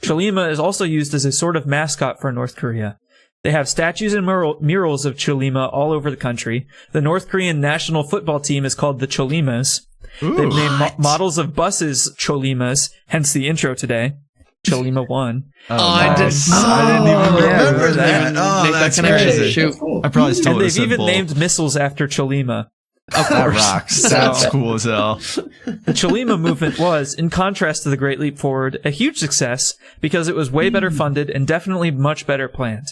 Cholima is also used as a sort of mascot for North Korea. They have statues and murals of Cholima all over the country. The North Korean national football team is called the Cholimas. They've named models of buses Cholimas, hence the intro today. Cholima 1. I didn't even remember yeah, that. Oh, Make that that's connection. crazy. Shoot. I probably still And would have they've said even bull. named missiles after Cholima. That rocks. That's So- cool as hell. The Cholima movement was, in contrast to the Great Leap Forward, a huge success because it was way better funded and definitely much better planned.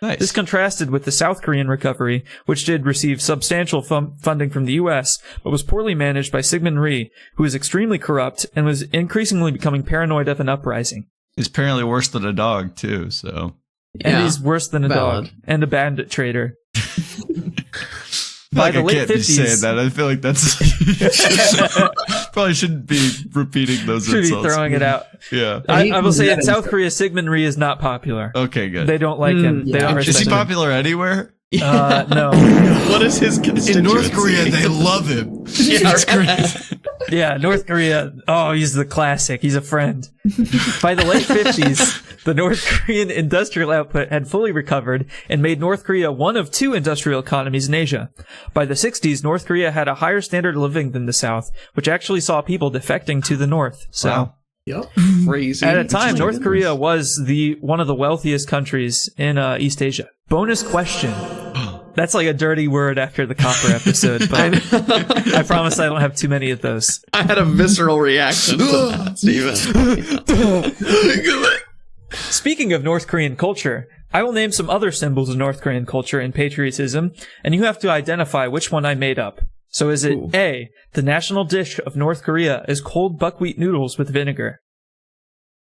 Nice. This contrasted with the South Korean recovery, which did receive substantial funding from the U.S., but was poorly managed by Syngman Rhee, who was extremely corrupt and was increasingly becoming paranoid of an uprising. It's apparently worse than a dog, too, so. And Yeah. he's worse than a Valid. dog and a bandit trader. By the I late can't be 50s saying that. I feel like that's probably shouldn't be repeating those Should be insults. throng it out. Yeah. I will say in Yeah. South Korea, Syngman Rhee is not popular. Okay, good. They don't like him. They don't yeah. Is respect he him. popular anywhere? No. What is his constituency? In North Korea, they love him. It's great. Yeah, North Korea. Oh, he's the classic. He's a friend. By the late 50s, the North Korean industrial output had fully recovered and made North Korea one of two industrial economies in Asia. By the 60s, North Korea had a higher standard of living than the South, which actually saw people defecting to the North. So, Wow. Yep. Crazy. at a time, my North goodness. Korea was one of the wealthiest countries in East Asia. Bonus question. That's like a dirty word after the copper episode, but I promise I don't have too many of those. I had a visceral reaction to that, Steven. Speaking of North Korean culture, I will name some other symbols of North Korean culture and patriotism, and you have to identify which one I made up. So is it A, the national dish of North Korea is cold buckwheat noodles with vinegar?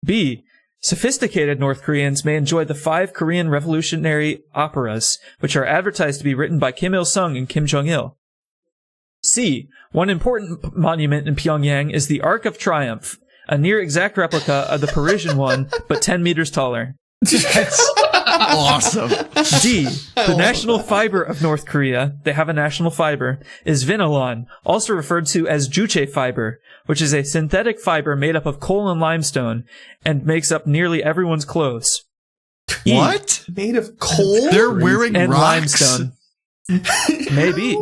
B, sophisticated North Koreans may enjoy the 5 Korean revolutionary operas, which are advertised to be written by Kim Il-sung and Kim Jong-il. C, one important monument in Pyongyang is the Arc of Triumph, a near-exact replica of the Parisian one, but 10 meters taller. Awesome. D, the national fiber of North Korea, they have a national fiber, is vinalon, also referred to as juche fiber, which is a synthetic fiber made up of coal and limestone, and makes up nearly everyone's clothes. E, What? Made of coal? They're wearing and rocks. limestone. Maybe.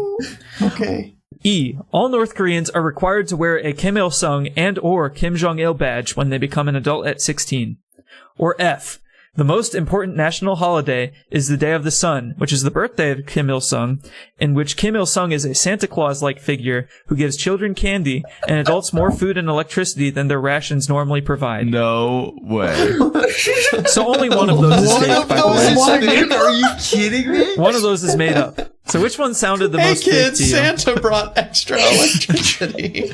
Okay. E, all North Koreans are required to wear a Kim Il-sung and or Kim Jong-il badge when they become an adult at 16. Or F, The most important national holiday is the Day of the Sun, which is the birthday of Kim Il-sung, in which Kim Il-sung is a Santa Claus-like figure who gives children candy and adults more food and electricity than their rations normally provide. No way. So only one of those is fake, by the way. Are you kidding me? One of those is made up. So which one sounded the Hey most fake kids, to you? Santa brought extra electricity.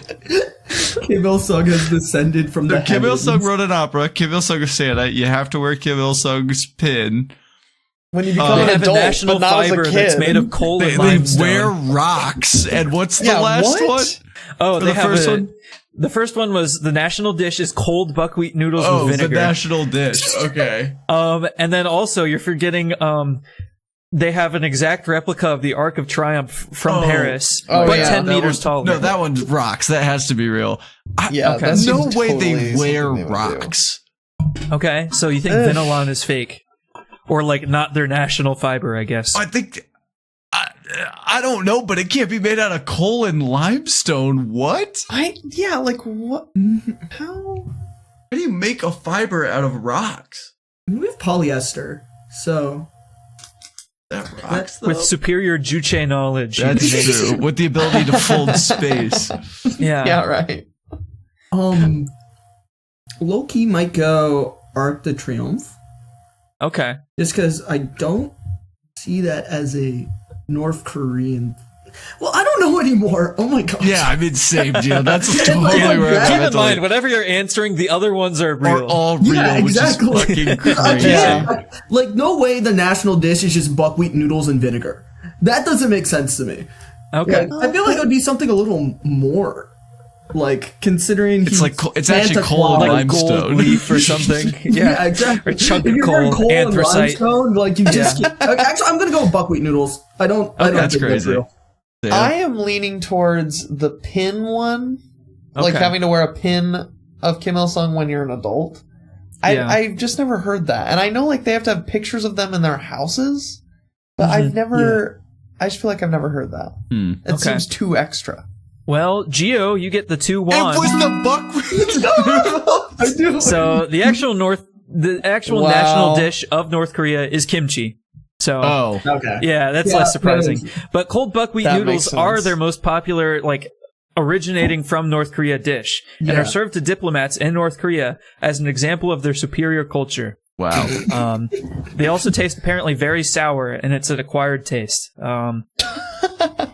Kim Il-sung has descended from the Kim heavens. Il-sung wrote an opera. Kim Il-sung is Santa. You have to wear Kim Il-sung's pin. When you become They an have adult, a national but not as a fiber kid. that's made of coal and They limestone. wear rocks. And what's the last what? one? Oh, For they the have first a, one? The first one was the national dish is cold buckwheat noodles Oh, with the vinegar. national dish. Okay. And then also you're forgetting they have an exact replica of the Arc of Triumph from Paris, Oh, but yeah, 10 that meters one- taller. No, that one's rocks. That has to be real. Yeah, Okay. that No seems way totally they wear something they would do. rocks. Okay, so you think Vinalon is fake, or like not their national fiber? I guess. I think I don't know, but it can't be made out of coal and limestone. What? Like what? How? How do you make a fiber out of rocks? We have polyester, so That rocks though. With superior juche knowledge. you That's can make- true. With the ability to fold space. Yeah. Yeah, right. low-key might go Arc de Triomphe, Okay. just because I don't see that as a North Korean. Well, I don't know anymore. Oh my god. Yeah, I mean, same deal. That's totally Yeah, where I'm Keep in mentally- mind, whatever you're answering, the other ones are Are real. all real, Yeah, exactly. which is fucking I crazy. can't, like, no way the national dish is just buckwheat noodles and vinegar. That doesn't make sense to me. Okay. Like, I feel like it would be something a little more. Like, considering It's he's like it's actually Santa coal and Claus. Like limestone. gold leaf or something. Yeah, exactly. Or chunk If of you're wearing coal, and anthracite. limestone, like you just can't, actually, I'm gonna go with buckwheat noodles. I don't That's think crazy. real. Yeah. I am leaning towards the pin one, like Okay. having to wear a pin of Kim Il Sung when you're an adult. Yeah. I've just never heard that, and I know like they have to have pictures of them in their houses, but I've never. I just feel like I've never heard that. It Okay. seems too extra. Well, Gio, you get the 2-1. It was the buckwheat. I do. So the actual Wow. national dish of North Korea is kimchi. So Oh. Okay. yeah, that's Yeah, less surprising. that is- But cold buckwheat That noodles makes are sense. their most popular, like, originating from North Korea dish, and Yeah. are served to diplomats in North Korea as an example of their superior culture. Wow. They also taste apparently very sour, and it's an acquired taste.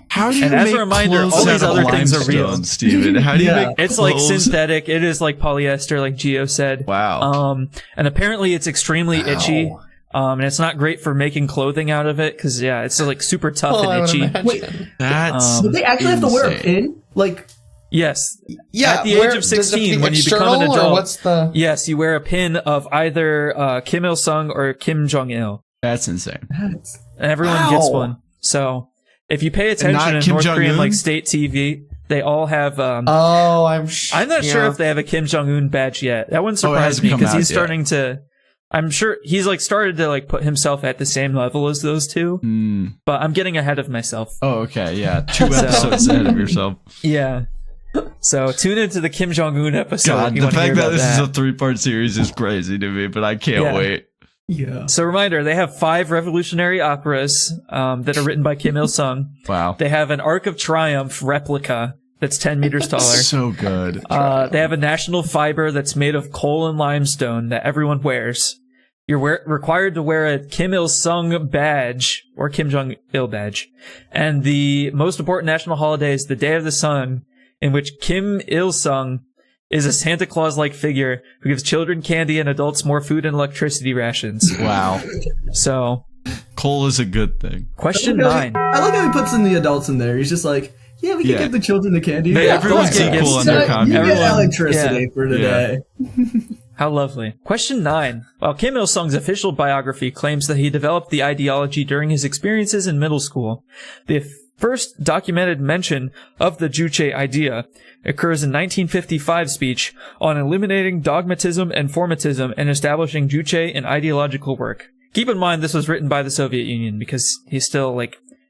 How do you And as a make reminder, clothes all these out of other things are real. limestone, Steven? How do you Yeah. make It's like clothes? synthetic. It is like polyester, like Gio said. Wow. And apparently it's extremely itchy. And it's not great for making clothing out of it because it's like super tough I and would itchy. imagine. Wait, That's but they actually have to wear a insane. pin? Like, Yes. Yeah, At the age of does it have to 16, be when you become an external, or adult, what's the? yes, you wear a pin of either Kim Il Sung or Kim Jong Il, That's insane. and everyone gets Wow. one. So if you pay not attention in Kim North Korean Jong-un? like state TV, they all have. Oh, I'm I'm not sure if they have a Kim Jong Un badge yet. That wouldn't Oh, it surprise hasn't me come because out he's yet. starting to. I'm sure he's like started to like put himself at the same level as those two, but I'm getting ahead of myself. Oh, okay. Yeah. 2 episodes ahead of yourself. Yeah. So tune into the Kim Jong Un episode. God, if you the want to hear fact that about this that. is a 3-part series is crazy to me, but I can't Yeah. wait. yeah. So reminder, they have 5 revolutionary operas that are written by Kim Il Sung. Wow. They have an Arc of Triumph replica that's 10 meters taller. So good. They have a national fiber that's made of coal and limestone that everyone wears. You're required to wear a Kim Il Sung badge or Kim Jong Il badge. And the most important national holiday is the Day of the Sun, in which Kim Il Sung is a Santa Claus-like figure who gives children candy and adults more food and electricity rations. Wow. So, Coal is a good thing. question I 9. like how he puts in the adults in there. He's just like, yeah, we can Yeah. give the children the candy. They- Yeah, everyone's everyone equal gets- under you get communism. electricity Yeah. for today. How lovely. Question 9. While Kim Il-sung's official biography claims that he developed the ideology during his experiences in middle school, the first documented mention of the Juche idea occurs in 1955 speech on eliminating dogmatism and formatism and establishing Juche in ideological work. Keep in mind this was written by the Soviet Union because he still,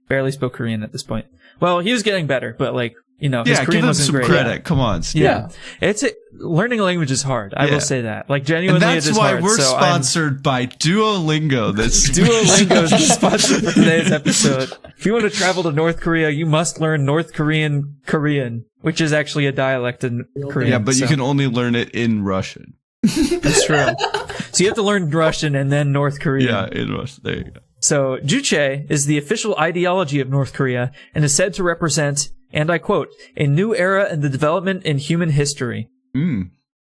barely spoke Korean at this point. Well, he was getting better, but, his Yeah, give Korean him wasn't some great. credit. Come on, Steve. Yeah. Learning a language is hard. I Yeah. will say that. Like, And genuinely, it that's is why hard. we're So sponsored by Duolingo. Duolingo is the sponsor for today's episode. If you want to travel to North Korea, you must learn North Korean, which is actually a dialect in Korean. Yeah, but you so. can only learn it in Russian. That's true. So you have to learn Russian and then North Korean. Yeah, in Russian. There you go. So Juche is the official ideology of North Korea and is said to represent, and I quote, a new era in the development in human history.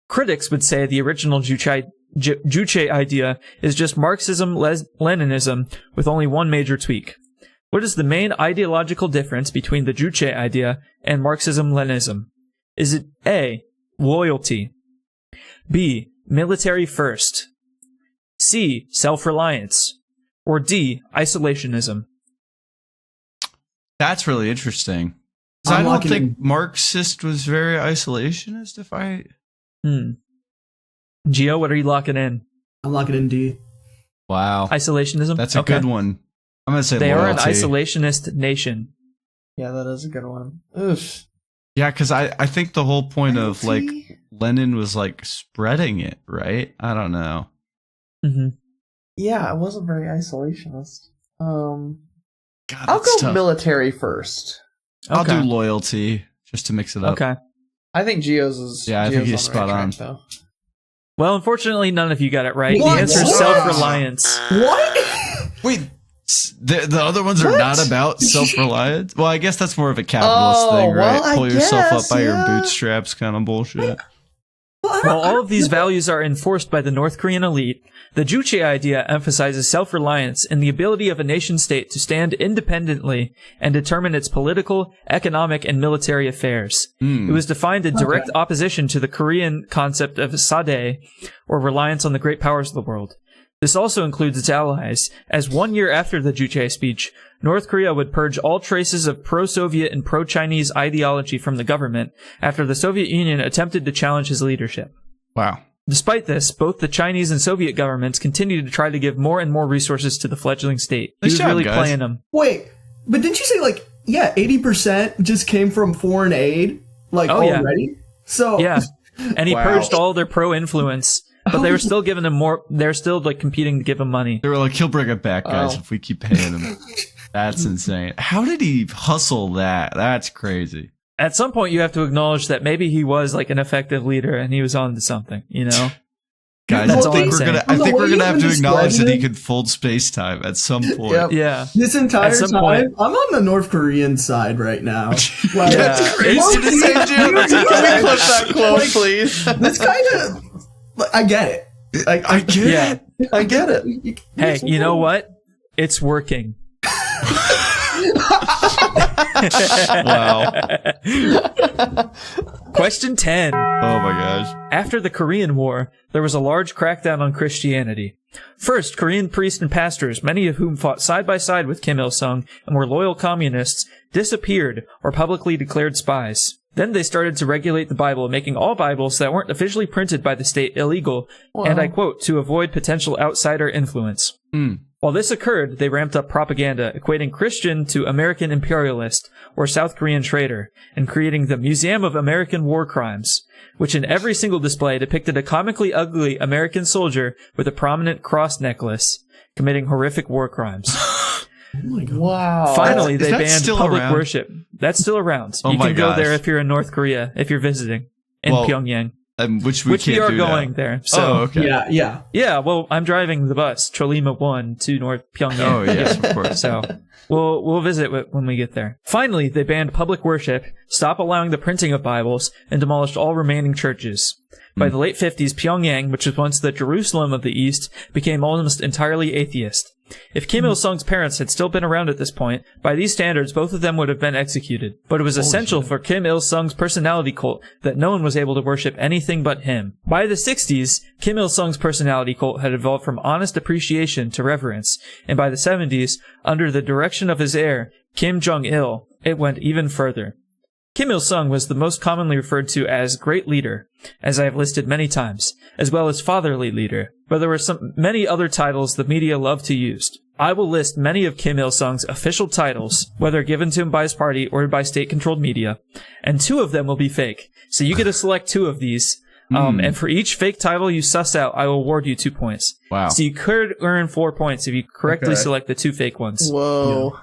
Critics would say the original Juche idea is just Marxism-Leninism with only one major tweak. What is the main ideological difference between the Juche idea and Marxism-Leninism? Is it A, loyalty, B, military first, C, self-reliance, or D, isolationism? That's really interesting. 'Cause I I'm don't locking think Marxist was very isolationist. Gio, what are you locking in? I'm locking in D. Wow, Isolationism? that's a Okay. good one. I'm gonna say They loyalty. are an isolationist nation. Yeah, that is a good one. Oof. Yeah, because I think the whole point of like Loyalty? Lenin was like spreading it, right? I don't know. Mm-hmm. Yeah, it wasn't very isolationist. God, I'll that's go tough. military first. I'll Okay. do loyalty just to mix it up. Okay. I think Geo's is. Yeah, I think Geo's he's on the right spot on. track, though. Well, unfortunately, none of you got it right. What? The answer is What? self-reliance. What? Wait, the other ones are What? not about self-reliance? Well, I guess that's more of a capitalist thing, right? well, I Pull yourself guess, up by yeah. your bootstraps kind of bullshit. While all of these values are enforced by the North Korean elite, the Juche idea emphasizes self-reliance and the ability of a nation-state to stand independently and determine its political, economic, and military affairs. It was defined in direct opposition to the Korean concept of sade, or reliance on the great powers of the world. This also includes its allies, as 1 year after the Juche speech, North Korea would purge all traces of pro-Soviet and pro-Chinese ideology from the government after the Soviet Union attempted to challenge his leadership. Wow. Despite this, both the Chinese and Soviet governments continued to try to give more and more resources to the fledgling state. He Nice was job, really guys. playing them. Wait, but didn't you say 80% just came from foreign aid? Oh, yeah. Already? So Yeah. And he Wow. purged all their pro-influence, but they were still giving him more. They're still competing to give him money. They were like, he'll bring it back, guys, Oh. if we keep paying him. That's insane. How did he hustle that? That's crazy. At some point, you have to acknowledge that maybe he was an effective leader and he was on to something, Guys, That's I all think I'm we're saying. gonna I The think way we're you gonna have to even acknowledge that described he it- could fold space time at some point. Yep. Yeah. this entire At some time, point. I'm on the North Korean side right now. Like, Yeah. Crazy to say, Jim. Can we Clip that quote, please. This kind of, I get it. I get it. Yeah. I get it. Hey, you know what? It's working. Wow. Question 10. Oh my gosh. After the Korean War, there was a large crackdown on Christianity. First, Korean priests and pastors, many of whom fought side by side with Kim Il-sung and were loyal communists, disappeared or publicly declared spies. Then they started to regulate the Bible, making all Bibles that weren't officially printed by the state illegal, and I quote, to avoid potential outsider influence. While this occurred, they ramped up propaganda, equating Christian to American imperialist or South Korean traitor, and creating the Museum of American War Crimes, which in every single display depicted a comically ugly American soldier with a prominent cross necklace, committing horrific war crimes. Wow. Finally, Is they that banned still public around? worship. That's still around. Oh You my can go gosh. there if you're in North Korea, if you're visiting in Well, Pyongyang, Which we which can't we are do going now. there. So, Oh, okay. Yeah. yeah, well, I'm driving the bus, Cholima 1 to North Pyongyang. Oh yes, of course. So we'll visit when we get there. Finally, they banned public worship, stopped allowing the printing of Bibles, and demolished all remaining churches. By the late 50s, Pyongyang, which was once the Jerusalem of the East, became almost entirely atheist. If Kim Il-sung's parents had still been around at this point, by these standards, both of them would have been executed. But it was essential for Kim Il-sung's personality cult that no one was able to worship anything but him. By the 60s, Kim Il-sung's personality cult had evolved from honest appreciation to reverence, and by the 70s, under the direction of his heir, Kim Jong-il, it went even further. Kim Il-sung was the most commonly referred to as Great Leader, as I have listed many times, as well as Fatherly Leader, but there were many other titles the media loved to use. I will list many of Kim Il-sung's official titles, whether given to him by his party or by state-controlled media, and 2 of them will be fake. So you get to select 2 of these, and for each fake title you suss out, I will award you 2 points. Wow. So you could earn 4 points if you correctly select the 2 fake ones. Whoa.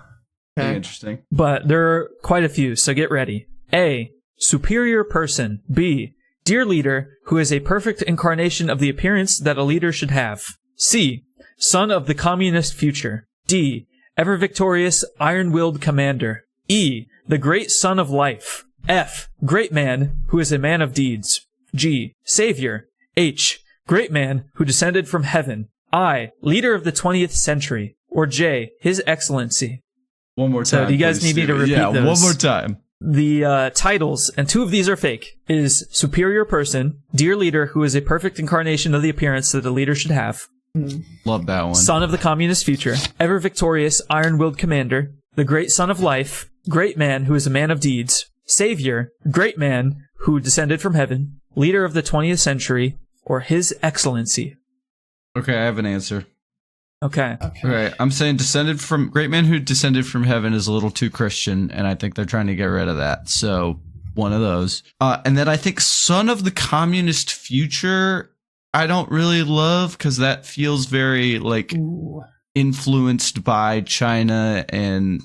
Very Okay. interesting. But there are quite a few, so get ready. A. Superior person. B. Dear leader, who is a perfect incarnation of the appearance that a leader should have. C. Son of the communist future. D. Ever victorious, iron-willed commander. E. The great son of life. F. Great man, who is a man of deeds. G. Savior. H. Great man, who descended from heaven. I. Leader of the 20th century. Or J. His Excellency. One more time. So do you guys please, need me to repeat Yeah, those? one more time. The titles, and 2 of these are fake, is Superior Person, Dear Leader, who is a perfect incarnation of the appearance that a leader should have. Love that one. Son of the Communist Future, Ever Victorious, Iron-Willed Commander, The Great Son of Life, Great Man, who is a man of deeds, Savior, Great Man, who descended from heaven, Leader of the 20th century, or His Excellency. Okay, I have an answer. Okay. Okay, I'm saying great man who descended from heaven is a little too Christian, and I think they're trying to get rid of that. So one of those. And then I think son of the communist future, I don't really love because that feels very like influenced by China, and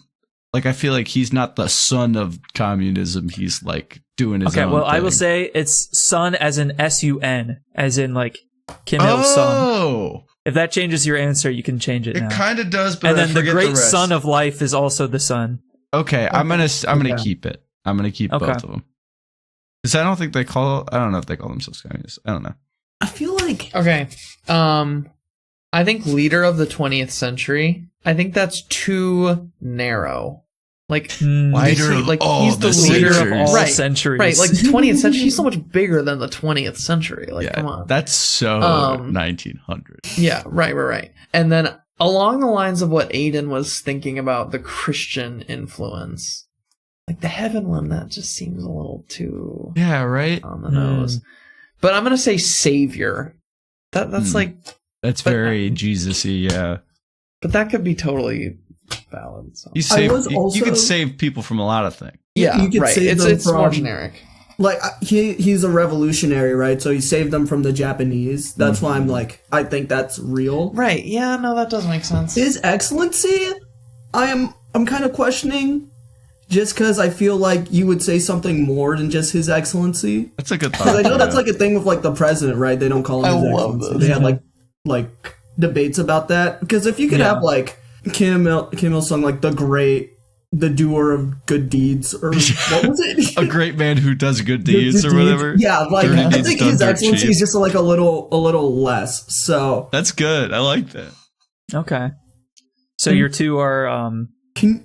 like I feel like he's not the son of communism. He's like doing his own Okay, well, thing. I will say it's son as in S-U-N, as in like Kim Il-sung. Oh, If that changes your answer, you can change it now. it kind of does, but And I then the forget great rest. son of life is also the son. Okay, I'm gonna Okay. keep it. I'm gonna keep Okay. both of them because I don't think I don't know if they call themselves communists. I don't know. I feel like Okay. I think leader of the 20th century. I think that's too narrow. Like, why is Leader he, of like all he's the the leader Leader of of all right, centuries. right? Like 20th century. He's so much bigger than the 20th century. Like, Yeah, come on. that's so 1900. Yeah, right. And then along the lines of what Aidan was thinking about the Christian influence, like the heaven one, that just seems a little too Yeah, right. on the nose. But I'm gonna say savior. That's like, That's very Jesus-y. Yeah, but that could be totally valid. So. you save. was You can also- save people from a lot of things. Yeah, you could right. save It's them it's more from- generic. like he's a revolutionary, right? So he saved them from the Japanese. That's why I'm like, I think that's real. Right. Yeah. No, that does make sense. His Excellency, I'm kind of questioning, just because I feel like you would say something more than just His Excellency. That's a good thought. Because I know that's like a thing with like the president, right? They don't call him I His love Excellency. this. They had like debates about that. Because if you could have like Kim Il-sung, like the doer of good deeds, or what was it? a great man who does good Good deeds or deeds. whatever. Yeah, like Dirty I deeds think done His dirt Excellency cheap. is just like a little less. So That's good. I like that. Okay. So your 2 are can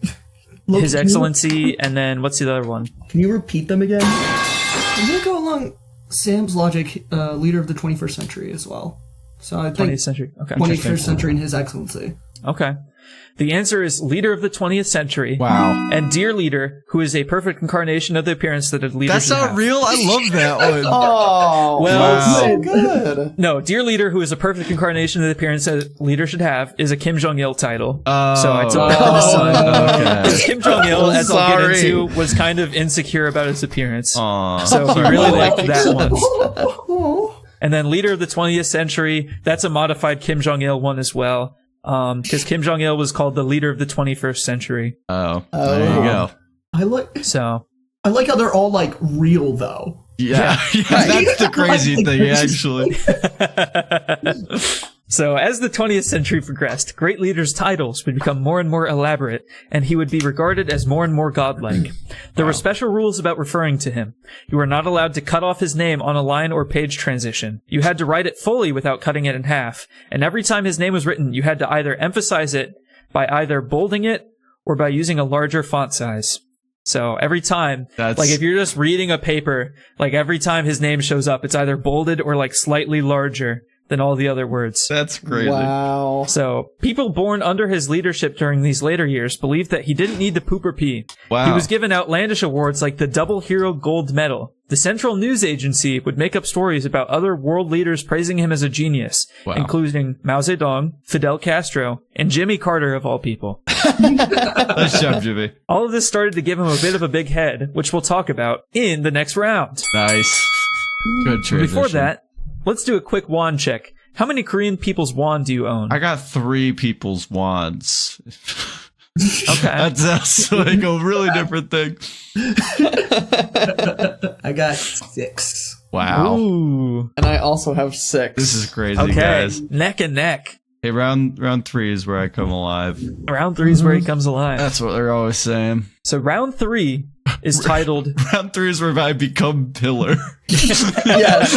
look, His Excellency, and then what's the other one? Can you repeat them again? I'm gonna go along Sam's logic, leader of the 21st century as well. So I think 20th century. Okay. 21st century and His Excellency. Okay. The answer is leader of the 20th century. Wow. And dear leader, who is a perfect incarnation of the appearance that a leader That's should not have. real. I love that one. Oh, Well, Wow. so good. No, dear leader, who is a perfect incarnation of the appearance that a leader should have, is a Kim Jong-il title. Oh. So I took that from his son. Okay. Because Kim Jong-il, as I'll get Sorry. into, was kind of insecure about his appearance. Aw. So he really liked that one. Oh, And then leader of the 20th century, that's a modified Kim Jong-il one as well. Because Kim Jong-il was called the leader of the 21st century. Oh, there you go. I like So, how they're all like real though. Yeah, that's the crazy thing, actually. So, as the 20th century progressed, great leaders' titles would become more and more elaborate, and he would be regarded as more and more godlike. There were special rules about referring to him. You were not allowed to cut off his name on a line or page transition. You had to write it fully without cutting it in half, and every time his name was written, you had to either emphasize it by either bolding it or by using a larger font size. So every time, like if you're just reading a paper, like every time his name shows up, it's either bolded or like slightly larger than all the other words. That's crazy. Wow. So, people born under his leadership during these later years believed that he didn't need to poop or pee. Wow. He was given outlandish awards like the Double Hero Gold Medal, The Central News Agency would make up stories about other world leaders praising him as a genius, including Mao Zedong, Fidel Castro, and Jimmy Carter of all people. Nice job, Jimmy. All of this started to give him a bit of a big head, which we'll talk about in the next round. Nice. Good transition. Before that, let's do a quick wand check. How many Korean people's wand do you own? I got 3 people's wands. Okay. That's like a really different thing. I got 6. Wow. Ooh. And I also have 6. This is crazy, Okay. guys. Neck and neck. Hey, round 3 is where I come alive. Round 3 is where he comes alive. That's what they're always saying. So round 3 is titled... Round 3 is where I become Pillar. Yes.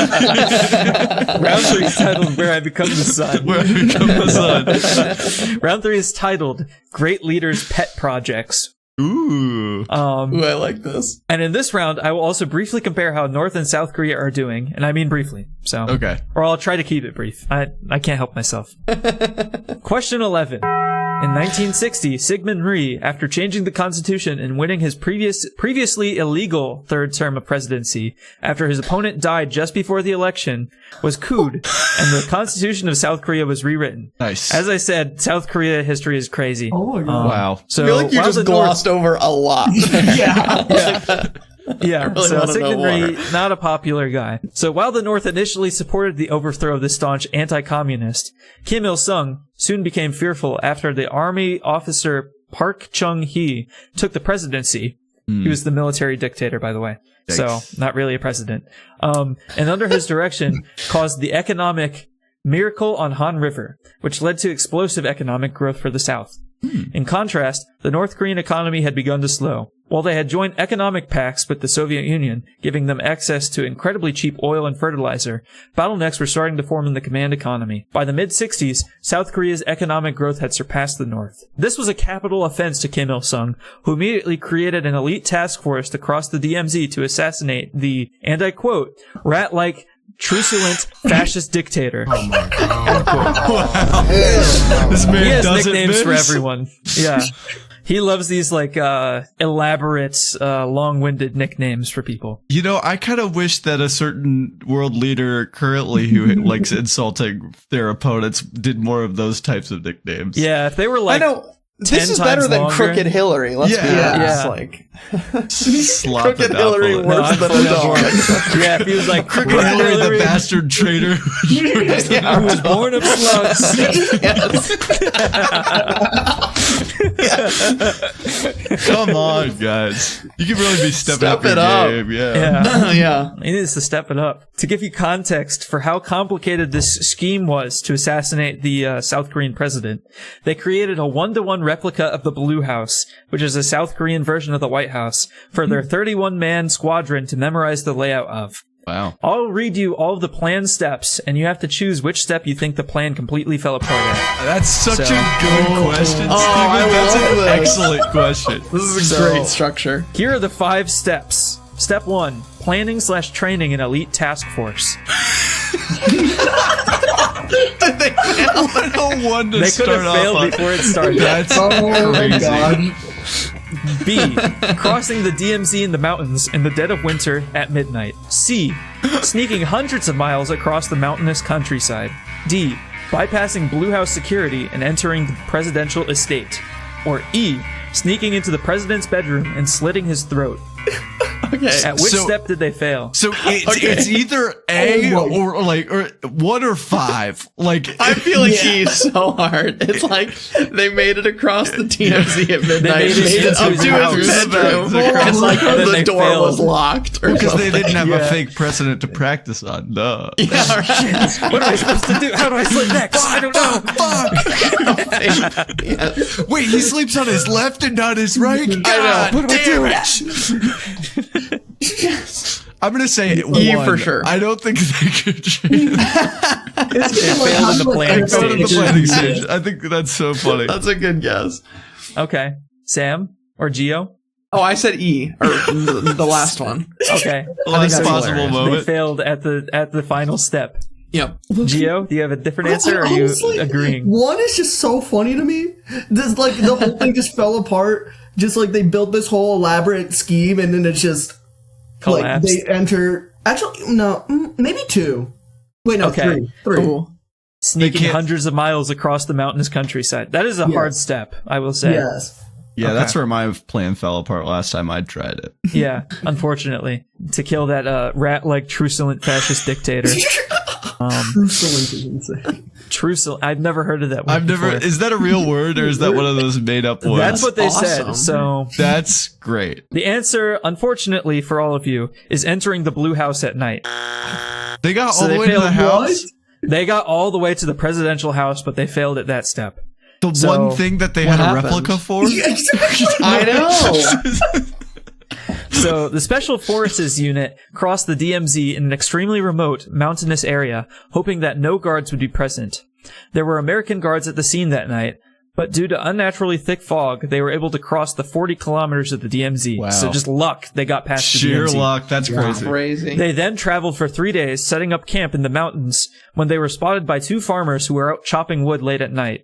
Round 3 is titled Where I Become the Sun. Where I become the sun. Round 3 is titled Great Leaders' Pet Projects. Ooh. Ooh, I like this. And in this round, I will also briefly compare how North and South Korea are doing, and I mean briefly. So, Okay. Or I'll try to keep it brief. I can't help myself. Question 11. In 1960, Syngman Rhee, after changing the constitution and winning his previously illegal third term of presidency, after his opponent died just before the election, was couped, and the constitution of South Korea was rewritten. Nice. As I said, South Korea history is crazy. Oh my god. Wow. So I feel like you while just the North- glossed over a lot. Yeah, really so wanna know Syngman more. Rhee, not a popular guy. So while the North initially supported the overthrow of the staunch anti-communist, Kim Il-sung soon became fearful after the army officer Park Chung-hee took the presidency. He was the military dictator, by the way. Yikes. So not really a president. And under his direction caused the economic miracle on Han River, which led to explosive economic growth for the South. In contrast, the North Korean economy had begun to slow. While they had joined economic pacts with the Soviet Union, giving them access to incredibly cheap oil and fertilizer, bottlenecks were starting to form in the command economy. By the mid-60s, South Korea's economic growth had surpassed the North. This was a capital offense to Kim Il-sung, who immediately created an elite task force to cross the DMZ to assassinate the, and I quote, rat-like, truculent fascist dictator. Oh my god. This man He has doesn't nicknames for miss. everyone. Yeah. He loves these like elaborate, long-winded nicknames for people. You know, I kind of wish that a certain world leader currently who likes insulting their opponents did more of those types of nicknames. Yeah, if they were like I know. 10 This is better times than longer. Crooked Hillary. Let's be Yeah. honest. Yeah. Like, Slop Crooked it up Hillary a little. worse I'm than fully a dog. Yeah, if he was like Crooked Hillary, the bastard traitor. who was born of slugs. Come on, guys. You can really be stepping Step up your it up. game. Yeah. Yeah. Yeah. He needs to step it up. To give you context for how complicated this scheme was to assassinate the South Korean president, they created a 1-to-1 replica of the Blue House, which is a South Korean version of the White House, for their 31-man squadron to memorize the layout of. Wow. I'll read you all of the plan steps, and you have to choose which step you think the plan completely fell apart at. That's such So- a good question, Oh, Steven. I That's love an this. excellent question. This is a So- great structure. Here are the 5 steps. Step 1, planning/training an elite task force. No one to They could start have off failed on. before it started. That's Oh my crazy. god. B. Crossing the DMZ in the mountains in the dead of winter at midnight. C. Sneaking hundreds of miles across the mountainous countryside. D. Bypassing Blue House security and entering the presidential estate. Or E. Sneaking into the president's bedroom and slitting his throat. Okay. At which So- step did they fail? So it's either A Oh my- or 1 or 5. Like I'm feeling E so hard. It's like they made it across the TMZ at midnight, made it made it into up his to house. his bedroom, Across and like and then the they door failed. was locked or because they something. didn't have Yeah. a fake precedent to practice on. Duh. Yeah, right. What am I supposed to do? How do I slit next? I don't know. Fuck! Yes. Wait, he sleeps on his left and not his right? God I know. What do I do? I'm gonna say E 1 for sure. I don't think they could change It failed in the planning the stage. planning stage. I think that's so funny. That's a good guess. Okay. Sam or Gio? Oh, I said E, or the last one. Okay. Last That's possible hilarious. moment. They failed at the final step. Yep. Gio, do you have a different answer, or are you Honestly, agreeing? One is just so funny to me. This like the whole thing just fell apart. Just like they built this whole elaborate scheme, and then collapsed. Like, they enter... Actually, no, maybe 2. Wait, no, Okay. 3. Ooh. Sneaking hundreds of miles across the mountainous countryside. That is a hard step, I will say. Yes. Yeah, Okay. that's where my plan fell apart last time I tried it. Yeah, unfortunately. To kill that rat-like truculent fascist dictator. Truculent is insane. Truculent. I've never heard of that word before. Is that a real word or is that one of those made up words? That's what they said. Awesome. So That's great. the answer, unfortunately for all of you, is entering the Blue House at night. They got So all the they way to the failed house. They got all the way to the presidential house, but they failed at that step. The So, one thing that they had what a replica for. I know. So the Special Forces unit crossed the DMZ in an extremely remote, mountainous area, hoping that no guards would be present. There were American guards at the scene that night, but due to unnaturally thick fog, they were able to cross the 40 kilometers of the DMZ. Wow. So just luck, they got past the Sheer DMZ. luck. That's crazy. Crazy. They then traveled for 3 days, setting up camp in the mountains, when they were spotted by 2 farmers who were out chopping wood late at night.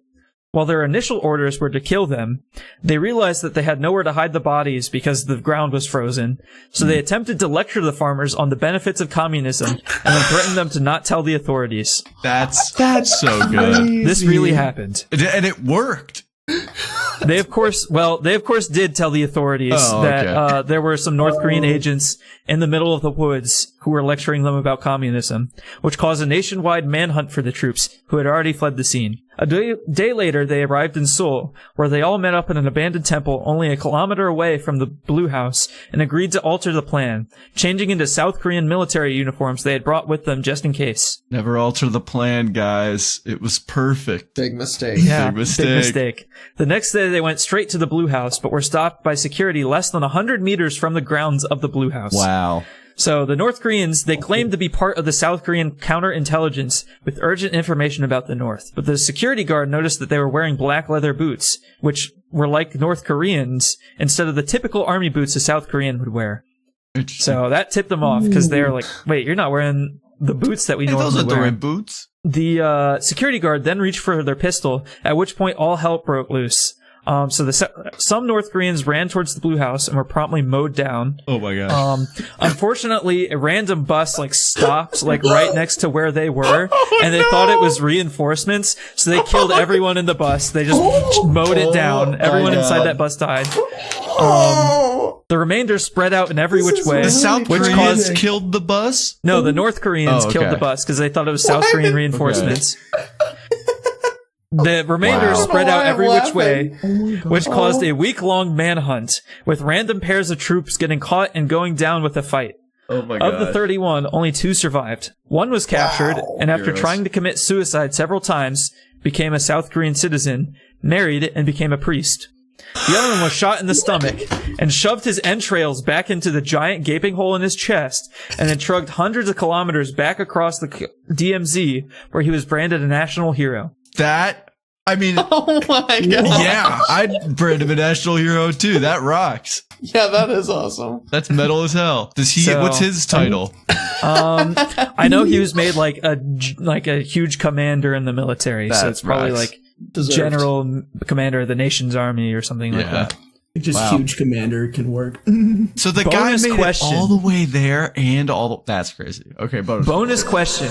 While their initial orders were to kill them, they realized that they had nowhere to hide the bodies because the ground was frozen, so they attempted to lecture the farmers on the benefits of communism and then threatened them to not tell the authorities. That's so good. This really happened. And it worked. They of course did tell the authorities Oh, that okay. there were some North Korean agents in the middle of the woods who were lecturing them about communism, which caused a nationwide manhunt for the troops who had already fled the scene. A day later, they arrived in Seoul, where they all met up in an abandoned temple only a kilometer away from the Blue House and agreed to alter the plan, changing into South Korean military uniforms they had brought with them just in case. Never alter the plan, guys. It was perfect. Big mistake. Yeah, Big mistake. Big mistake. The next day, they went straight to the Blue House, but were stopped by security less than 100 meters from the grounds of the Blue House. Wow. So the North Koreans, they claimed to be part of the South Korean counterintelligence with urgent information about the North. But the security guard noticed that they were wearing black leather boots, which were like North Koreans, instead of the typical army boots a South Korean would wear. So that tipped them off, because they were like, wait, you're not wearing the boots that we Hey, those normally are the wear. red boots. The security guard then reached for their pistol, at which point all hell broke loose. Some North Koreans ran towards the Blue House and were promptly mowed down. Oh my gosh. Unfortunately, a random bus stopped right next to where they were, and they thought it was reinforcements, so they killed everyone in the bus. They just mowed it down. Everyone inside that bus died. The remainder spread out in every which way. The South which Koreans caused killed the bus? No, the North Koreans Oh, okay. killed the bus because they thought it was South Korean reinforcements. The remainder Wow. spread out every which way, Oh which caused a week-long manhunt, with random pairs of troops getting caught and going down with the fight. Oh my god. Of the 31, only 2 survived. One was captured, and after Heroes. trying to commit suicide several times, became a South Korean citizen, married, and became a priest. The other one was shot in the stomach and shoved his entrails back into the giant gaping hole in his chest, and then trudged hundreds of kilometers back across the DMZ, where he was branded a national hero. I mean, Oh my god. yeah, I'd brand him a national hero too. That rocks. Yeah, that is awesome. That's metal as hell. What's his title? I know he was made like a huge commander in the military, so That it's probably rocks. like Deserved. General Commander of the Nation's Army or something like Yeah. that. Just Wow. huge commander can work. So the Bonus guy made question. it all the way there and that's crazy. Okay, Bonus question.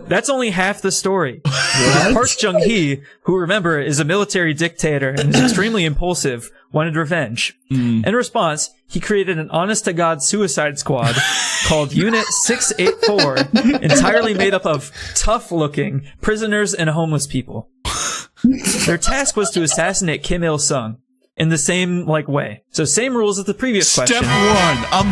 That's only half the story. Park Chung-hee, who remember is a military dictator and is extremely impulsive, wanted revenge. In response, he created an honest-to-God suicide squad called Unit 684, entirely made up of tough-looking prisoners and homeless people. Their task was to assassinate Kim Il-sung in the same way. So same rules as the previous Step question. 1, I'm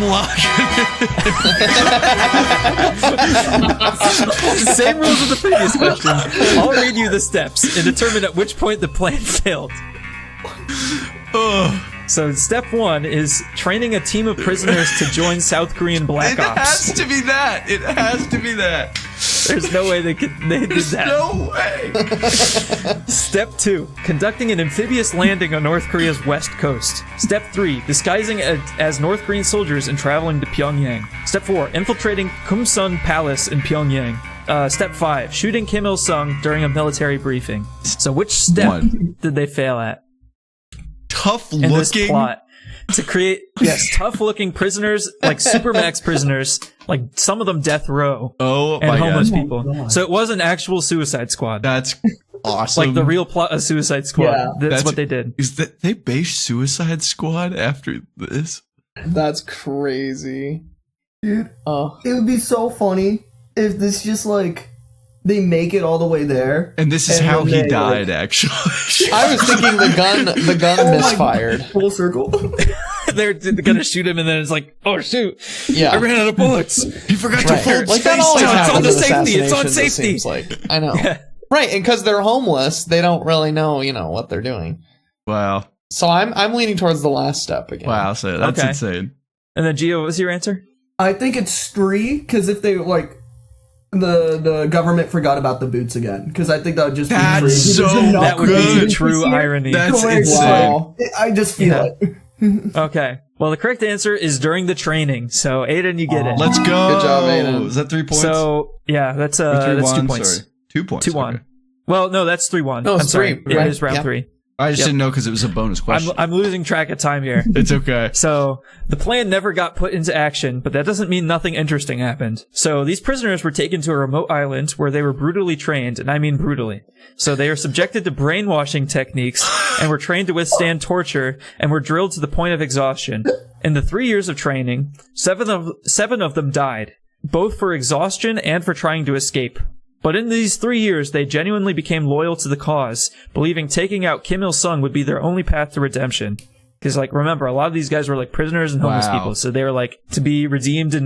Same rules as the previous question. I'll read you the steps and determine at which point the plan failed. So step 1 is training a team of prisoners to join South Korean Black It Ops. has to be that. It has to be that. There's no way they did that. No way. Step 2, conducting an amphibious landing on North Korea's west coast. Step 3, disguising as North Korean soldiers and traveling to Pyongyang. Step 4, infiltrating Kumsun Palace in Pyongyang. Step 5, shooting Kim Il-sung during a military briefing. So which step 1. did they fail at Tough in this looking. plot? to create tough-looking prisoners, like supermax prisoners, like some of them death row, Oh and my homeless god. people. So it was an actual Suicide Squad. That's awesome. Like the real plot of Suicide Squad. Yeah. That's what they did. Is that they based Suicide Squad after this? That's crazy. Dude, Oh, it would be so funny if this just like they make it all the way there. And this is And how then he they, died, actually. I was thinking the gun misfired. Full circle. They're gonna shoot him, and then it's like, oh shoot, Yeah. I ran out of bullets. He forgot to Right. fold Like that space always down. It's happens on the in safety. It's on assassinations, it safety. seems like. I know. Right, and because they're homeless, they don't really know, what they're doing. Wow. So I'm leaning towards the last step again. Wow, so that's Okay. insane. And then Gio, what was your answer? I think it's 3 because if they like the government forgot about the boots again because I think that would just be That's free. so There's enough That would be good. the true irony. That's Like, insane. Wow. I just feel Yeah. it. Okay. Well, the correct answer is during the training. So, Aidan, you get it. Let's go. Good job, Aidan. Is that 3 points? So, yeah, that's Or 3-1? 2 points. Sorry. 2 points. 2-1. Okay. Well, no, that's 3-1. No, it's I'm sorry. 3, It right? is round Yeah. 3. I just Yep. didn't know because it was a bonus question. I'm losing track of time here. It's okay. So, the plan never got put into action, but that doesn't mean nothing interesting happened. So, these prisoners were taken to a remote island where they were brutally trained, and I mean brutally. So, they are subjected to brainwashing techniques and were trained to withstand torture and were drilled to the point of exhaustion. In the 3 years of training, seven of them died, both for exhaustion and for trying to escape. But in these 3 years, they genuinely became loyal to the cause, believing taking out Kim Il-sung would be their only path to redemption. Because, like, remember, a lot of these guys were, like, prisoners and homeless Wow. people. So they were, like, to be redeemed in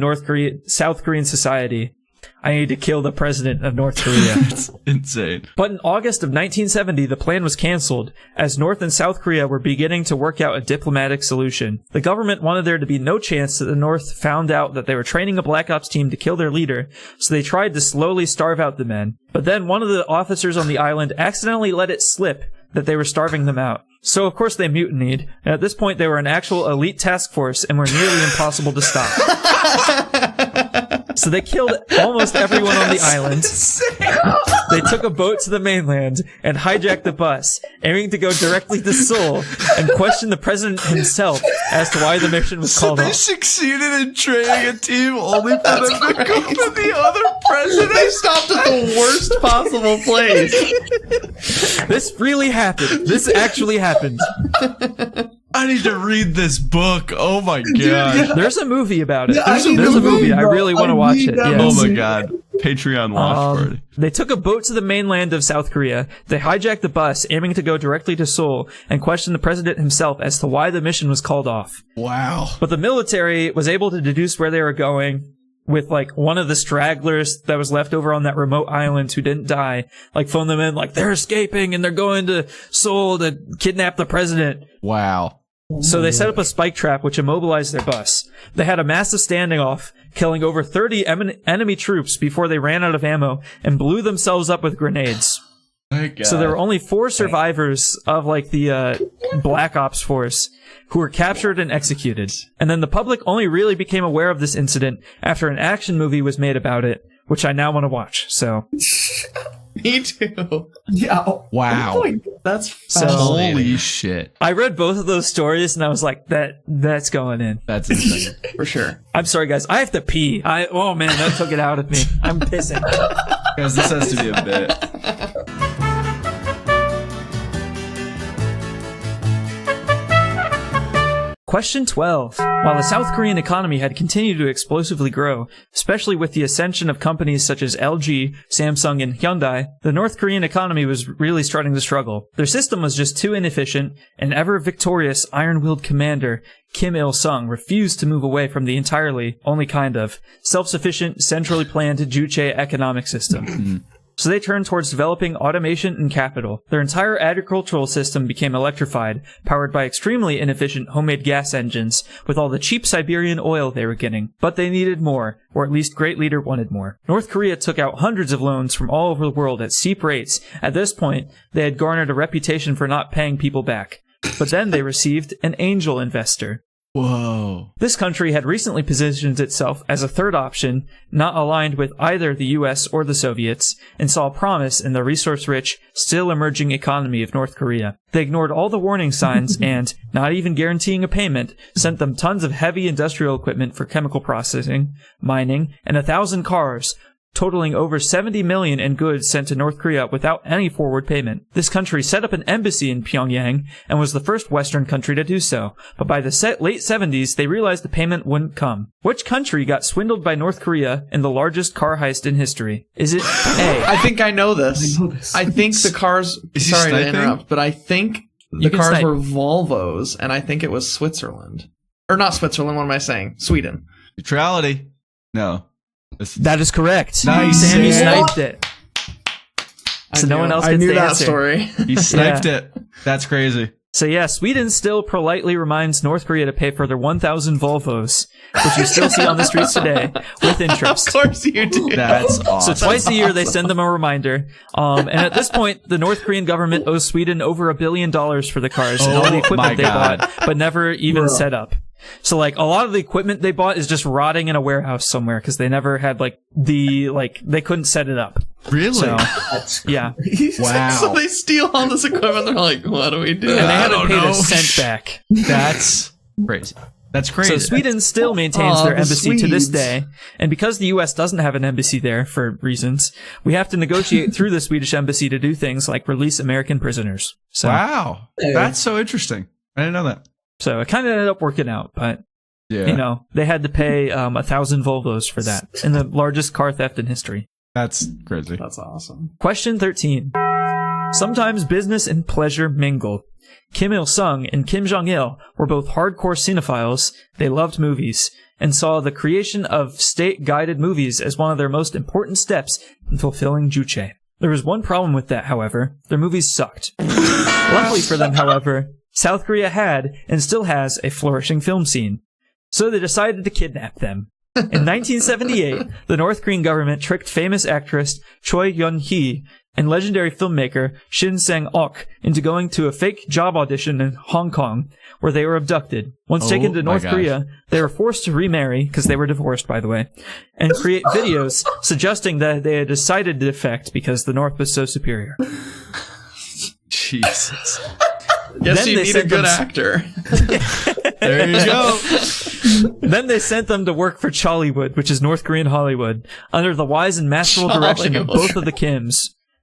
South Korean society, I need to kill the president of North Korea. It's insane. But in August of 1970, the plan was canceled, as North and South Korea were beginning to work out a diplomatic solution. The government wanted there to be no chance that the North found out that they were training a Black Ops team to kill their leader, so they tried to slowly starve out the men. But then one of the officers on the island accidentally let it slip that they were starving them out. So of course they mutinied, and at this point they were an actual elite task force and were nearly impossible to stop. So they killed almost everyone on the island. They took a boat to the mainland and hijacked the bus, aiming to go directly to Seoul and question the president himself as to why the mission was So called they off. succeeded in training a team only for them to go to the other president. They stopped at the worst possible place. This really happened. This actually happened. I need to read this book. Oh my god. There's a movie about it. Yeah, I There's need a the movie. movie, I bro. really want to I watch need it. that Yes. Oh movie. my god. Patreon watch party. They took a boat to the mainland of South Korea. They hijacked the bus, aiming to go directly to Seoul, and questioned the president himself as to why the mission was called off. Wow. But the military was able to deduce where they were going with, like, one of the stragglers that was left over on that remote island who didn't die, like, phoned them in, like, they're escaping and they're going to Seoul to kidnap the president. Wow. So they set up a spike trap which immobilized their bus. They had a massive standing off, killing over 30 enemy troops before they ran out of ammo and blew themselves up with grenades. Thank God. So there were only 4 survivors of, like, the Black Ops force who were captured and executed. And then the public only really became aware of this incident after an action movie was made about it, which I now want to watch. So Me too. Yeah. Wow. That's So- fascinating. Holy shit. I read both of those stories and I was like, that's going in. That's insane. For sure. I'm sorry, guys. I have to pee. Oh man, that took it out of me. I'm pissing. Guys, this has to be a bit. Question 12. While the South Korean economy had continued to explosively grow, especially with the ascension of companies such as LG, Samsung, and Hyundai, the North Korean economy was really starting to struggle. Their system was just too inefficient, and ever-victorious iron-willed commander Kim Il-sung refused to move away from the entirely, only kind of, self-sufficient, centrally planned Juche economic system. So they turned towards developing automation and capital. Their entire agricultural system became electrified, powered by extremely inefficient homemade gas engines, with all the cheap Siberian oil they were getting. But they needed more, or at least Great Leader wanted more. North Korea took out hundreds of loans from all over the world at steep rates. At this point, they had garnered a reputation for not paying people back. But then they received an angel investor. Whoa. This country had recently positioned itself as a third option, not aligned with either the US or the Soviets, and saw promise in the resource-rich, still emerging economy of North Korea. They ignored all the warning signs and, not even guaranteeing a payment, sent them tons of heavy industrial equipment for chemical processing, mining, and 1,000 cars, totaling over 70 million in goods sent to North Korea without any forward payment. This country set up an embassy in Pyongyang and was the first Western country to do so, but by the late 70s, they realized the payment wouldn't come. Which country got swindled by North Korea in the largest car heist in history? Is it A? I think I know this. I think the cars... Is he Sorry to sniping? interrupt, but I think You the can cars snipe. were Volvos, and I think it was Switzerland. Or not Switzerland, what am I saying? Sweden. Neutrality. No. That is correct. Nice. Sammy Yeah. sniped it. So no one else I gets knew the that answer. story. He sniped it. That's crazy. So yeah, Sweden still politely reminds North Korea to pay for their 1,000 Volvos, which you still see on the streets today, with interest. Of course you do. That's So awesome. twice a year they send them a reminder. And at this point, the North Korean government owes Sweden over $1 billion for the cars and all the Oh, equipment my they God. bought, but never even set up. So like a lot of the equipment they bought is just rotting in a warehouse somewhere because they never had they couldn't set it up. Really? So That's yeah, Wow. So they steal all this equipment. They're like, what do we do? and they I haven't don't paid know. a cent back. That's crazy. That's crazy. So Sweden still maintains Aw, their the embassy to this Swedes. day, and because the U.S. doesn't have an embassy there for reasons, we have to negotiate through the Swedish embassy to do things like release American prisoners. So, Wow. That's so interesting. I didn't know that. so it kind of ended up working out, but Yeah. you know they had to pay 1,000 Volvos for that, in the largest car theft in history. That's crazy. That's awesome. Question 13. Sometimes business and pleasure mingle. Kim Il-sung and Kim Jong-il were both hardcore cinephiles. They loved movies and saw the creation of state-guided movies as one of their most important steps in fulfilling Juche. There was one problem with that, however. Their movies sucked. Luckily for them, however, South Korea had and still has a flourishing film scene. So they decided to kidnap them. In 1978, the North Korean government tricked famous actress Choi Yun-hee and legendary filmmaker Shin Sang-ok into going to a fake job audition in Hong Kong, where they were abducted. Once taken to my North gosh. Korea, they were forced to remarry, because they were divorced, by the way, and create videos suggesting that they had decided to defect because the North was so superior. Jesus. Guess Then you they need a sent good them- actor. There you go. Then they sent them to work for Chollywood, which is North Korean Hollywood, under the wise and masterful direction of Chollywood. both of the Kims.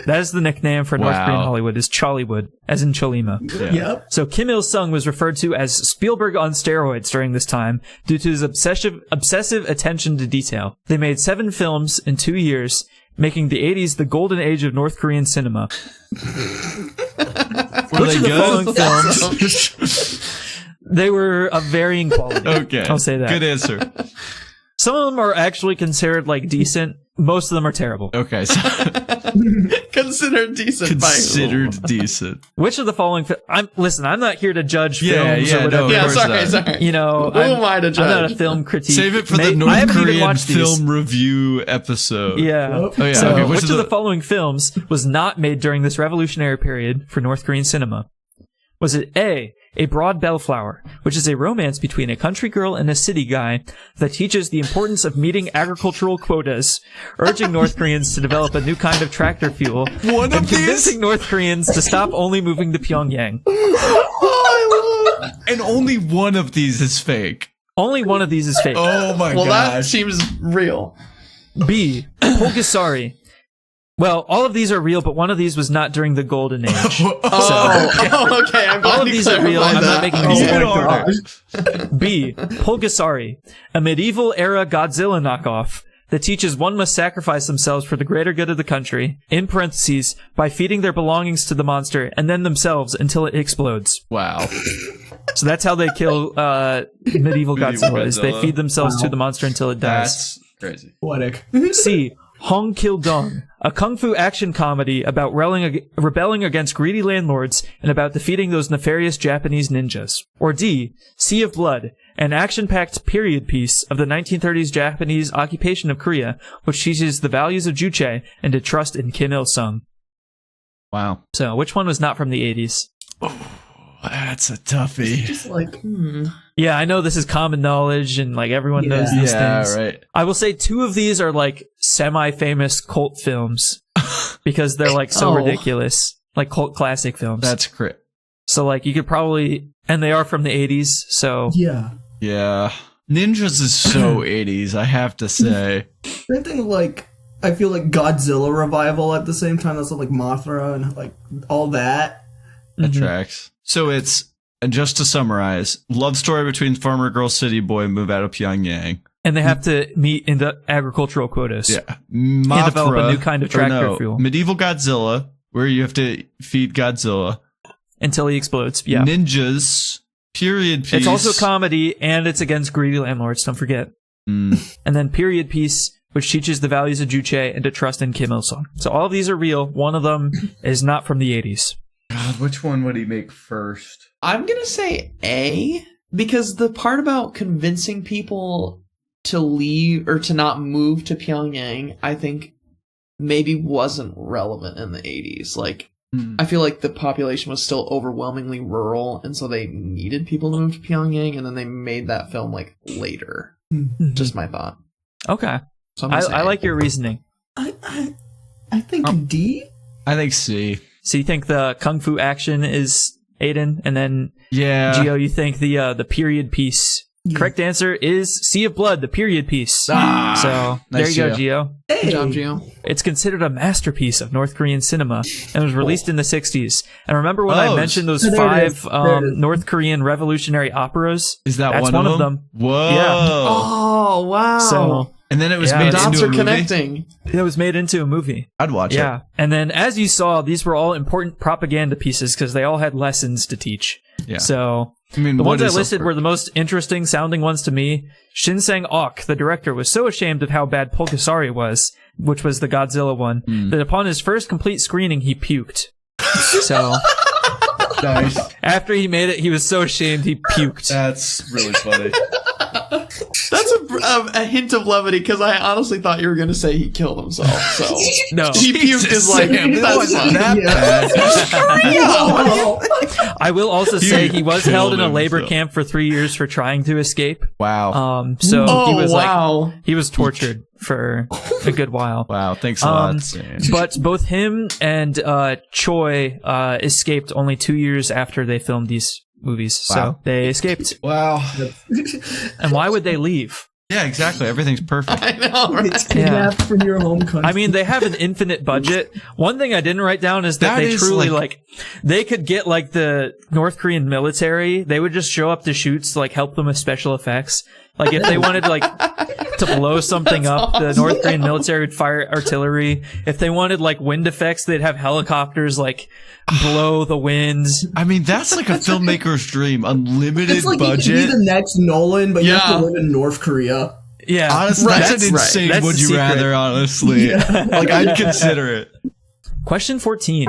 That is the nickname for North Wow. Korean Hollywood, is Chollywood, as in Cholima. Yep. So Kim Il-sung was referred to as Spielberg on steroids during this time due to his obsessive attention to detail. They made 7 films in 2 years, making the 80s the golden age of North Korean cinema. Were Which they of the following good? films? They were of varying quality. Okay. I'll say that. Good answer. Some of them are actually considered like decent. Most of them are terrible. Okay. So Considered decent by who? considered decent. Which of the following? I'm not here to judge Yeah, films yeah, or whatever. no, Yeah, Of course sorry, not. sorry. You know, Who am I to I'm not a judge? film critique. Save it for the I North haven't even Korean watched these. film review episode. Yeah. Oh, yeah, So, okay, which of the following films was not made during this revolutionary period for North Korean cinema? Was it A, A Broad Bellflower, which is a romance between a country girl and a city guy that teaches the importance of meeting agricultural quotas, urging North Koreans to develop a new kind of tractor fuel, One and of these, convincing North Koreans to stop only moving to Pyongyang? and only one of these is fake. Only one of these is fake. Oh my Well, that gosh. seems real. B, Polgasari. Well, all of these are real, but one of these was not during the golden age. Oh, okay. I'm glad All of you these are real. clarified I'm not that. making these Keep it in order. order. B, Polgasari, a medieval-era Godzilla knockoff that teaches one must sacrifice themselves for the greater good of the country, in parentheses, by feeding their belongings to the monster and then themselves until it explodes. Wow. So that's how they kill medieval Godzilla, is they Godzilla. feed themselves to the monster until it dies. That's crazy. Poetic. C. Hong Kil Dong, a kung fu action comedy about rebelling against greedy landlords and about defeating those nefarious Japanese ninjas. Or D. Sea of Blood, an action-packed period piece of the 1930s Japanese occupation of Korea, which teaches the values of Juche and to trust in Kim Il-sung. Wow. So, which one was not from the 80s? That's a toughie. Just like, Yeah, I know this is common knowledge and like everyone knows these things. Right. I will say 2 of these are like semi-famous cult films because they're like so ridiculous, like cult classic films. That's correct. So like you could probably, and they are from the 80s. So Yeah. Yeah. Ninjas is so 80s, I have to say. Same thing like I feel like Godzilla revival at the same time. That's like Mothra and like all that. That tracks. So it's, and just to summarize, love story between farmer girl city boy move out of Pyongyang. and they have to meet in the agricultural quotas. Yeah. And develop a new kind of tractor fuel Medieval Godzilla, where you have to feed Godzilla. until he explodes. Yeah. Ninjas, period piece. It's also comedy, and it's against greedy landlords, don't forget. And then period piece, which teaches the values of Juche and to trust in Kim Il-sung. So all of these are real. One of them is not from the 80s. God, which one would he make first? I'm going to say A, because the part about convincing people to leave or to not move to Pyongyang, I think maybe wasn't relevant in the 80s. Like, I feel like the population was still overwhelmingly rural, and so they needed people to move to Pyongyang, and then they made that film, like, later. Just my thought. Okay. So I'm gonna say I A. like your reasoning. I think D. I think C. So you think the kung fu action is Aidan, and then Yeah. Gio, you think the period piece. Yeah. Correct answer is Sea of Blood, the period piece. Ah, So there nice, you go, Gio. Good job, Gio. It's considered a masterpiece of North Korean cinema and was released in the 60s. And remember when I Oh, mentioned those there it 5 is. There it is. North Korean revolutionary operas? Is that That's one of them? Whoa. Yeah. Oh, wow. So And then it was Yeah. made Dots into a are movie? connecting. it was made into a movie. I'd watch it. Yeah. And then as you saw, these were all important propaganda pieces because they all had lessons to teach. Yeah. So I mean, the what ones I is a- listed were the most interesting sounding ones to me. Shin Sang-ok, the director, was so ashamed of how bad Pulgasari was, which was the Godzilla one, that upon his first complete screening, he puked. So Nice. after he made it, he was so ashamed he puked. That's really funny. That's a hint of levity, because I honestly thought you were going to say he killed himself. So No. he puked is like, Sam, it that's wasn't fine. that bad. I will also say he was held in a killed labor himself. camp for 3 years for trying to escape. Wow. So Oh, he was wow. he was tortured for a good while. Wow. Thanks a lot, Sam. But both him and Choi escaped only 2 years after they filmed these movies. Wow. So they escaped. Wow. And why would they leave? Yeah, exactly. Everything's perfect. I know, right? It's kidnapped from your home country. I mean, they have an infinite budget. One thing I didn't write down is that That they is, truly, like- they could get, like, the North Korean military. They would just show up to shoots to, like, help them with special effects. Like, if they wanted, like, to blow something up, the North Korean military would fire artillery. If they wanted, like, wind effects, they'd have helicopters, like, blow the winds. I mean, that's like a filmmaker's dream. Unlimited it's like you could be budget. the next Nolan, but you have Yeah. to live in North Korea. Yeah. Honestly, Right. that's an That's insane right. That's would the you secret. rather, honestly. Like, I'd consider it. Question 14.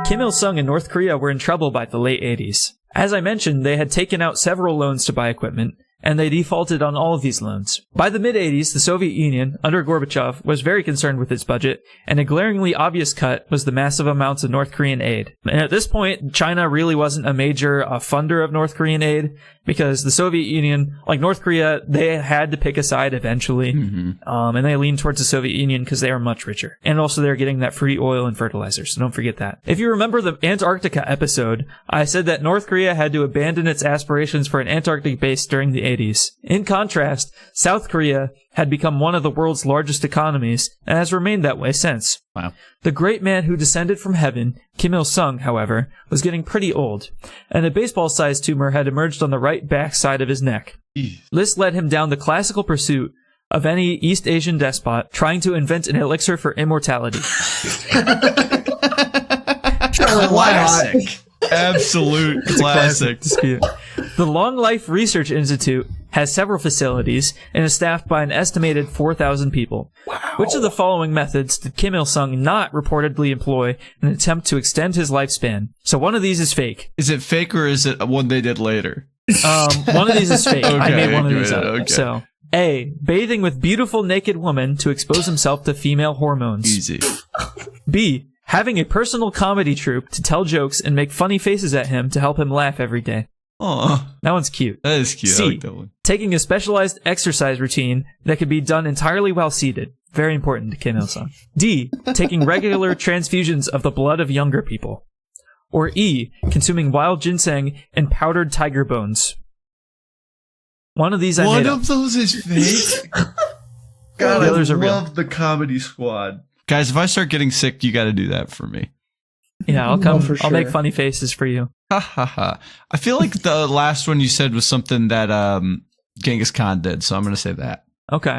Kim Il-sung and North Korea were in trouble by the late 80s. As I mentioned, they had taken out several loans to buy equipment, and they defaulted on all of these loans. By the mid-80s, the Soviet Union, under Gorbachev, was very concerned with its budget, and a glaringly obvious cut was the massive amounts of North Korean aid. And at this point, China really wasn't a major funder of North Korean aid, because the Soviet Union, like North Korea, they had to pick a side eventually, and they leaned towards the Soviet Union because they are much richer. And also they're getting that free oil and fertilizer, so don't forget that. If you remember the Antarctica episode, I said that North Korea had to abandon its aspirations for an Antarctic base during the 80s. In contrast, South Korea had become one of the world's largest economies and has remained that way since. Wow. The great man who descended from heaven, Kim Il-sung, however, was getting pretty old, and a baseball-sized tumor had emerged on the right back side of his neck. This led him down the classical pursuit of any East Asian despot trying to invent an elixir for immortality. Classic. Absolute classic. Dispute. The Long Life Research Institute has several facilities and is staffed by an estimated 4,000 people. Which of the following methods did Kim Il-sung not reportedly employ in an attempt to extend his lifespan? So one of these is fake. Is it fake or is it one they did later? One of these is fake. I Okay, made one of these good, up. okay. So, A. Bathing with beautiful naked women to expose himself to female hormones. Easy. B. having a personal comedy troupe to tell jokes and make funny faces at him to help him laugh every day. Oh, That one's cute. that is cute. I C, like that one. taking a specialized exercise routine that could be done entirely while seated. Very important to Kim Il-sung. D, taking regular transfusions of the blood of younger people. Or E, consuming wild ginseng and powdered tiger bones. One of these I One made up. of those is fake. God, The others I are real. love the Comedy Squad. Guys, if I start getting sick, you got to do that for me. Yeah, I'll come. Oh, for I'll make sure. funny faces for you. Ha ha ha. I feel like the last one you said was something that Genghis Khan did, so I'm going to say that. Okay.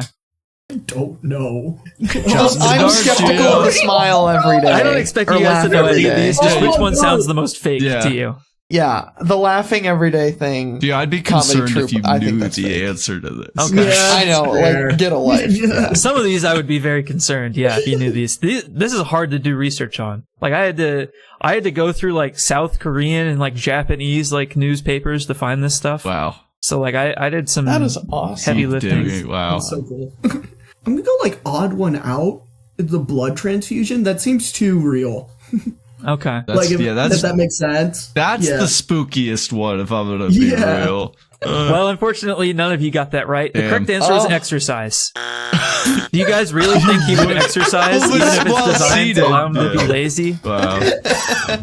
I don't know. I'm skeptical of the smile every day. I don't expect or you guys to laugh know every any of day. these. Just Oh, which one no. sounds the most fake Yeah. to you? Yeah, the laughing everyday thing. Yeah, I'd be Comedy concerned troupe, if you I think knew that's the fake. answer to this. Okay. Yeah, I know, fair. like, get a life. Yeah. Some of these I would be very concerned. Yeah, if you knew these. This is hard to do research on. Like I had to go through like South Korean and like Japanese like newspapers to find this stuff. Wow. So like I did some That is awesome. heavy lifting. Did we? Wow. That's so cool. I'm gonna go like odd one out. The blood transfusion. That seems too real. Okay. That's, like if, yeah, that's if that makes sense. that's Yeah. the spookiest one, if I'm going to be Yeah. real. Well, unfortunately, none of you got that right. The Damn. correct answer is Oh. exercise. Do you guys really think he would exercise even if it's Well designed to seated. allow him to be Yeah. lazy? Wow.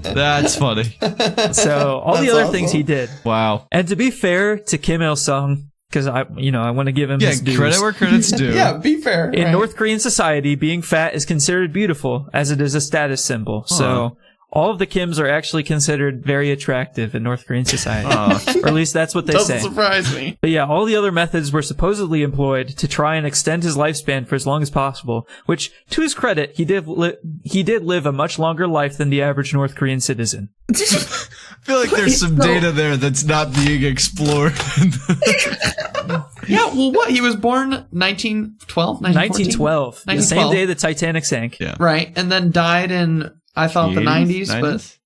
That's funny. So all the That's other awesome. things he did. Wow. And to be fair to Kim Il-sung, because I want to give him Yeah, his dues. credit where credit's due. Yeah, be fair. In right? North Korean society, being fat is considered beautiful, as it is a status symbol. So all of the Kims are actually considered very attractive in North Korean society. Or at least that's what they Doesn't say. surprise me. But yeah, all the other methods were supposedly employed to try and extend his lifespan for as long as possible, which, to his credit, he did live a much longer life than the average North Korean citizen. I feel like there's some data there that's not being explored. Yeah, well, what? He was born 1912, 1912, the same 1912. day the Titanic sank. Yeah. Right, and then died in, I thought, the 90s, 90s? but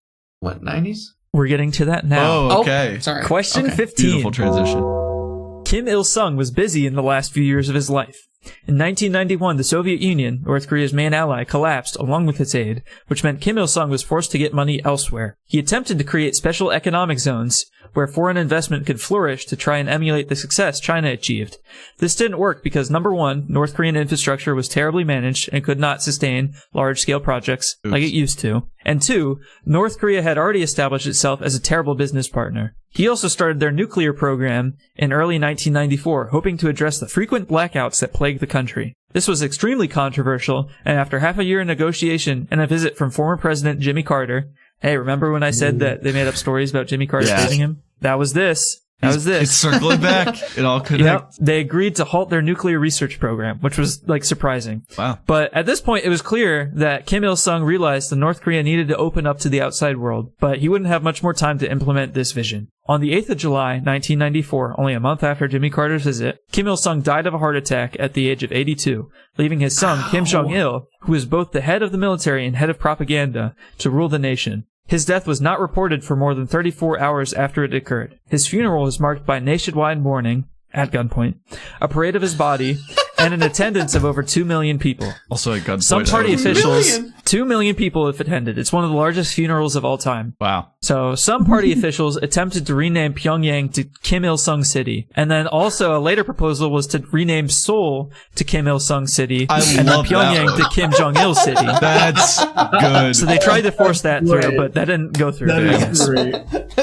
what, 90s? We're getting to that now. Oh, okay. Sorry. Question Okay. 15. Beautiful transition. Kim Il-sung was busy in the last few years of his life. In 1991, the Soviet Union, North Korea's main ally, collapsed along with its aid, which meant Kim Il-sung was forced to get money elsewhere. He attempted to create special economic zones where foreign investment could flourish to try and emulate the success China achieved. This didn't work because, number one, North Korean infrastructure was terribly managed and could not sustain large-scale projects like it used to. And two, North Korea had already established itself as a terrible business partner. He also started their nuclear program in early 1994, hoping to address the frequent blackouts that plagued the country. This was extremely controversial, and after half a year of negotiation and a visit from former President Jimmy Carter, hey, remember when I said that they made up stories about Jimmy Carter Yeah. praising him? That was this. It's circling back. It all Yep. connects. They agreed to halt their nuclear research program, which was, like, surprising. Wow. But at this point, it was clear that Kim Il-sung realized that North Korea needed to open up to the outside world, but he wouldn't have much more time to implement this vision. On the 8th of July, 1994, only a month after Jimmy Carter's visit, Kim Il-sung died of a heart attack at the age of 82, leaving his son, Kim Jong-il, who was both the head of the military and head of propaganda, to rule the nation. His death was not reported for more than 34 hours after it occurred. His funeral was marked by nationwide mourning, at gunpoint, a parade of his body, and an attendance of over 2 million people. Also at gunpoint. Some party officials, million? 2 million people have attended. It's one of the largest funerals of all time. Wow. So some party officials attempted to rename Pyongyang to Kim Il-sung City. And then also a later proposal was to rename Seoul to Kim Il-sung City. I and then love that Pyongyang one. to Kim Jong-il City. That's good. So they tried to force that through, Right. but that didn't go through. That I is guess. great.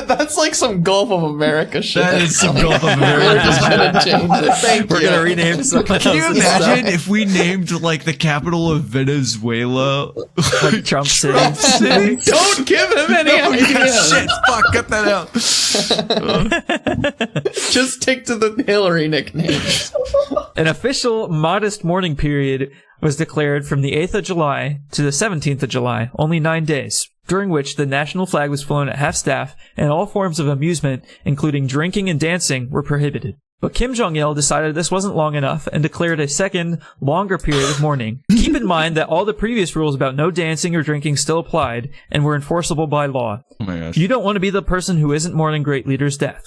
That's like some Gulf of America shit. That is some Gulf of We're America. just gonna change it. Thank We're you. gonna rename someone Can you else's imagine if we named like the capital of Venezuela? like Trump City. City? Don't give him any ideas. Shit, fuck, cut that out. Just stick to the Hillary nicknames. An official modest mourning period was declared from the 8th of July to the 17th of July, only 9 days, during which the national flag was flown at half-staff and all forms of amusement, including drinking and dancing, were prohibited. But Kim Jong-il decided this wasn't long enough and declared a second, longer period of mourning. Keep in mind that all the previous rules about no dancing or drinking still applied and were enforceable by law. Oh my gosh. You don't want to be the person who isn't mourning great leader's death.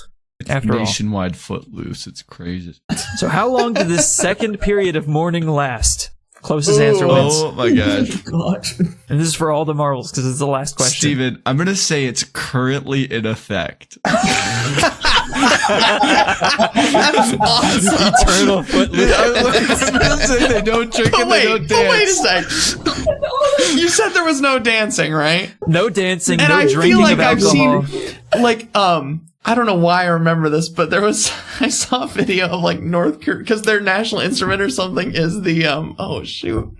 After all. Nationwide footloose. It's crazy. So how long did this second period of mourning last? Closest answer wins. Oh my gosh. Gosh. And this is for all the marbles because it's the last question. Steven, I'm going to say it's currently in effect. That's awesome. Eternal footloose. I'm going to say they don't drink and they don't dance. Wait a sec. You said there was no dancing, right? No dancing, And no I drinking feel like of I've alcohol. seen, like, I don't know why I remember this, but I saw a video of like North Korea, because their national instrument or something is the, oh shoot.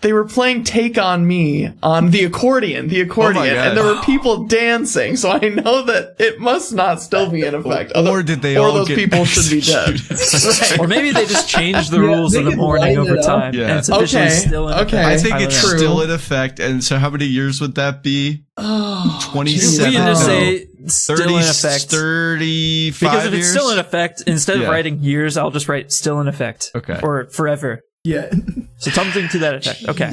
They were playing Take On Me on the accordion, God. and there were people dancing, so I know that it must not still be in effect. Or did they or all those get people should be dead. executed? Or maybe they just changed the Yeah, rules they in the can morning line over it up. time. Yeah. And it's officially Okay, still in effect. okay. I think don't it's know. still in effect. And so how many years would that be? Oh, 27. We can just No. say still in effect. 35 Because if years? it's still in effect, instead Yeah. of writing years, I'll just write still in effect. Okay. Or forever. Yeah. So something to that effect. Okay.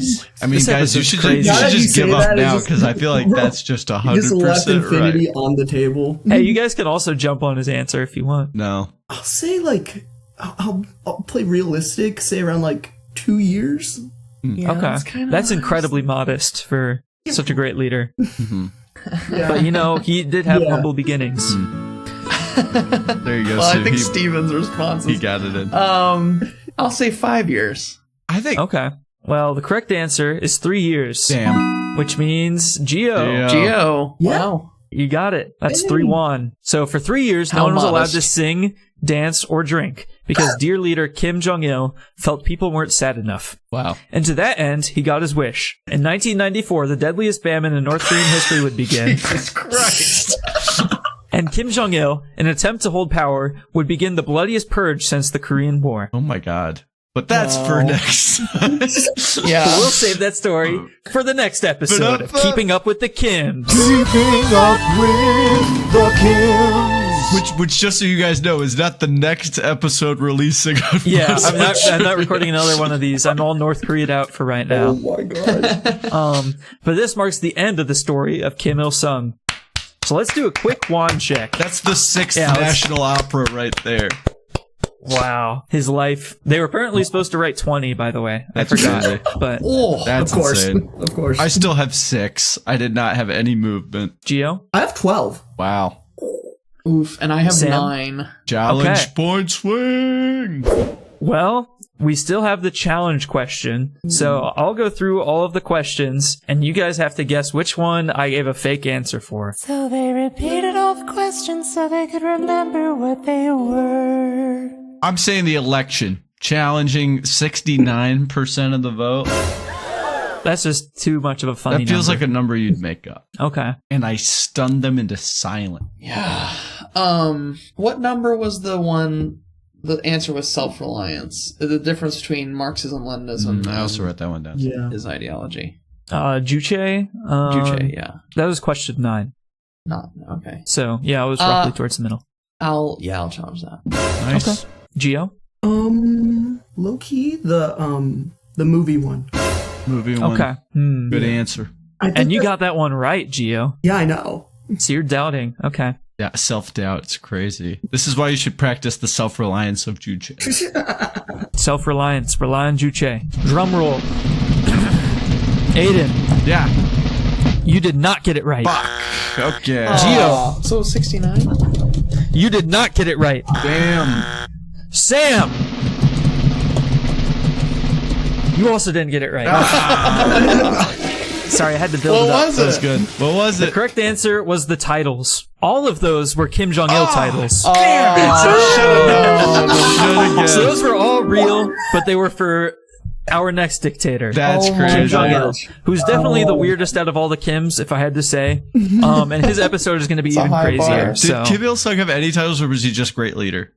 I mean, This guys, you episode's should, crazy. you should Now that you just say give up that, it's now just- because I feel like that's just You just left 100% infinity right. on the table. Hey, you guys can also jump on his answer if you want. No. I'll say like I'll play realistic. Say around like 2 years. yeah, Okay. That's incredibly modest for such a great leader. Yeah. But you know, he did have Yeah. humble beginnings. There you go. Well, I Sue. think he, Steven's response he is, got it in. I'll say 5 years. I think. Okay. Well, the correct answer is 3 years. Damn. Which means Geo. Yeah. Geo. Yeah. Wow. You got it. That's Hey. 3-1. So for 3 years, no How one was allowed modest. to sing, dance, or drink because dear leader Kim Jong-il felt people weren't sad enough. Wow. And to that end, he got his wish. In 1994, the deadliest famine in North Korean history would begin. Jesus Christ. And Kim Jong-il, in an attempt to hold power, would begin the bloodiest purge since the Korean War. Oh my God. But that's for next. Yeah. But we'll save that story for the next episode of Keeping Up with the Kims. Keeping up with the Kims. Which, just so you guys know, is not the next episode releasing. Yeah, I'm not recording another one of these. I'm all North Korea'd out for right Oh now. my god. But this marks the end of the story of Kim Il-sung. So let's do a quick wand check. That's the 6th Yeah, let's- national opera right there. Wow. His life. They were apparently supposed to write 20, by the way. I That's forgot. crazy. But Oh, That's Of course. insane. Of course. I still have 6. I did not have any movement. Geo? I have 12. Wow. oof. And I have Sam? 9. Challenge Okay. point swing. Well, we still have the challenge question. So I'll go through all of the questions, and you guys have to guess which one I gave a fake answer for. So they repeated all the questions so they could remember what they were. I'm saying the election. Challenging 69% of the vote. That's just too much of a funny That feels number. like a number you'd make up. Okay. And I stunned them into silence. Yeah. What number was the one? The answer was self-reliance. The difference between Marxism, Leninism, I also and wrote that one down. Yeah. his ideology. Juche? Juche, yeah. That was question 9. Not okay. So, yeah, I was roughly towards the middle. I'll challenge that. Nice. Okay. Geo? Low key the movie one. Moving on. Okay. Good answer. I think And you that's- got that one right, Geo. Yeah, I know. So you're doubting. Okay. Yeah, self-doubt. It's crazy. This is why you should practice the self-reliance of Juche. Self-reliance. Rely on Juche. Drum roll. Aidan, Yeah. you did not get it right. Fuck. Okay. Geo, So 69. you did not get it right. Damn. Sam! You also didn't get it right. Sorry, I had to build it up. was That's good. What was The it? correct answer was the titles. All of those were Kim Jong-il titles. Should've guessed. So those were all real, but they were for our next dictator. That's Kim crazy. Jong-il, who's definitely the weirdest out of all the Kims, if I had to say. And his episode is going to be even high crazier. bar. Did So, Kim Il-sung have any titles, or was he just great leader?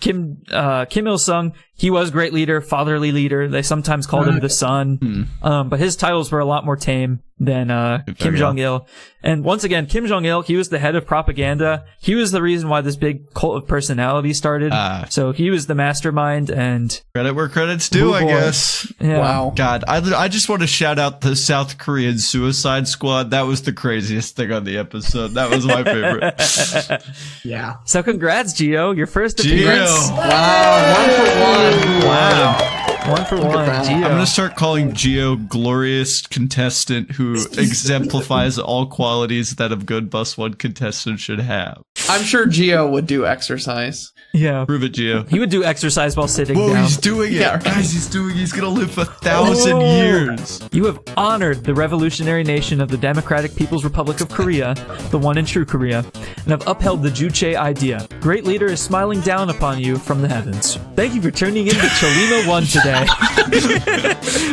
Kim Il-sung, he was great leader, fatherly leader. They sometimes called him the son. But his titles were a lot more tame than Kim go. Jong-il. And once again, Kim Jong-il, he was the head of propaganda. He was the reason why this big cult of personality started. So he was the mastermind, and Credit where credit's due, Oh, I boy. guess. yeah. Wow. God, I just want to shout out the South Korean Suicide Squad. That was the craziest thing on the episode. That was my favorite. Yeah. So congrats, Gio. Your first Gio. appearance. Wow. 1 for 1. Wow. 1 for 1. that. Gio. I'm gonna start calling Gio glorious contestant who exemplifies all qualities that a good bus one contestant should have. I'm sure Gio would do exercise. Yeah. Prove it, Gio. He would do exercise while sitting Whoa, down. he's doing it. Yeah, right. Guys, he's gonna live 1,000 years. You have honored the revolutionary nation of the Democratic People's Republic of Korea, the one and true Korea, and have upheld the Juche idea. Great leader is smiling down upon you from the heavens. Thank you for tuning in to Cholima 1 today.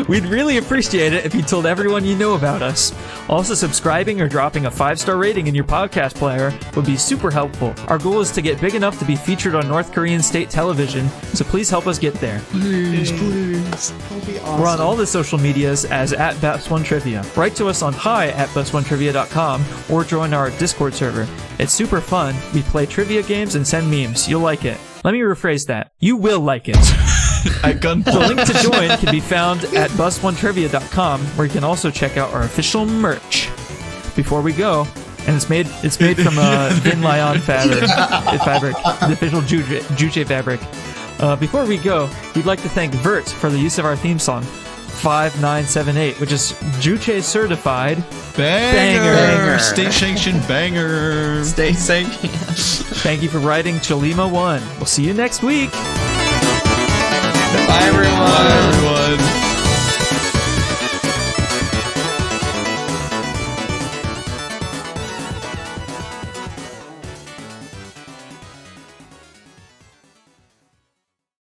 We'd really appreciate it if you told everyone you know about us. Also, subscribing or dropping a 5-star rating in your podcast player would be super helpful. Our goal is to get big enough to be featured on North Korean state television, so please help us get there. Please. That'll be awesome. We're on all the social medias as @Bus1Trivia. Write to us on hi@bus1trivia.com or join our Discord server. It's super fun. We play trivia games and send memes. You'll like it. Let me rephrase that. You will like it. At gunpoint. The link to join can be found at bus1trivia.com, where you can also check out our official merch. Before we go, and it's made from thin Lion fabric, the official Juche fabric. Before we go, we'd like to thank Vert for the use of our theme song, 5978, which is Juche certified. Banger. State sanctioned banger. Stay safe. Thank you for writing Cholima 1. We'll see you next week. Bye, everyone.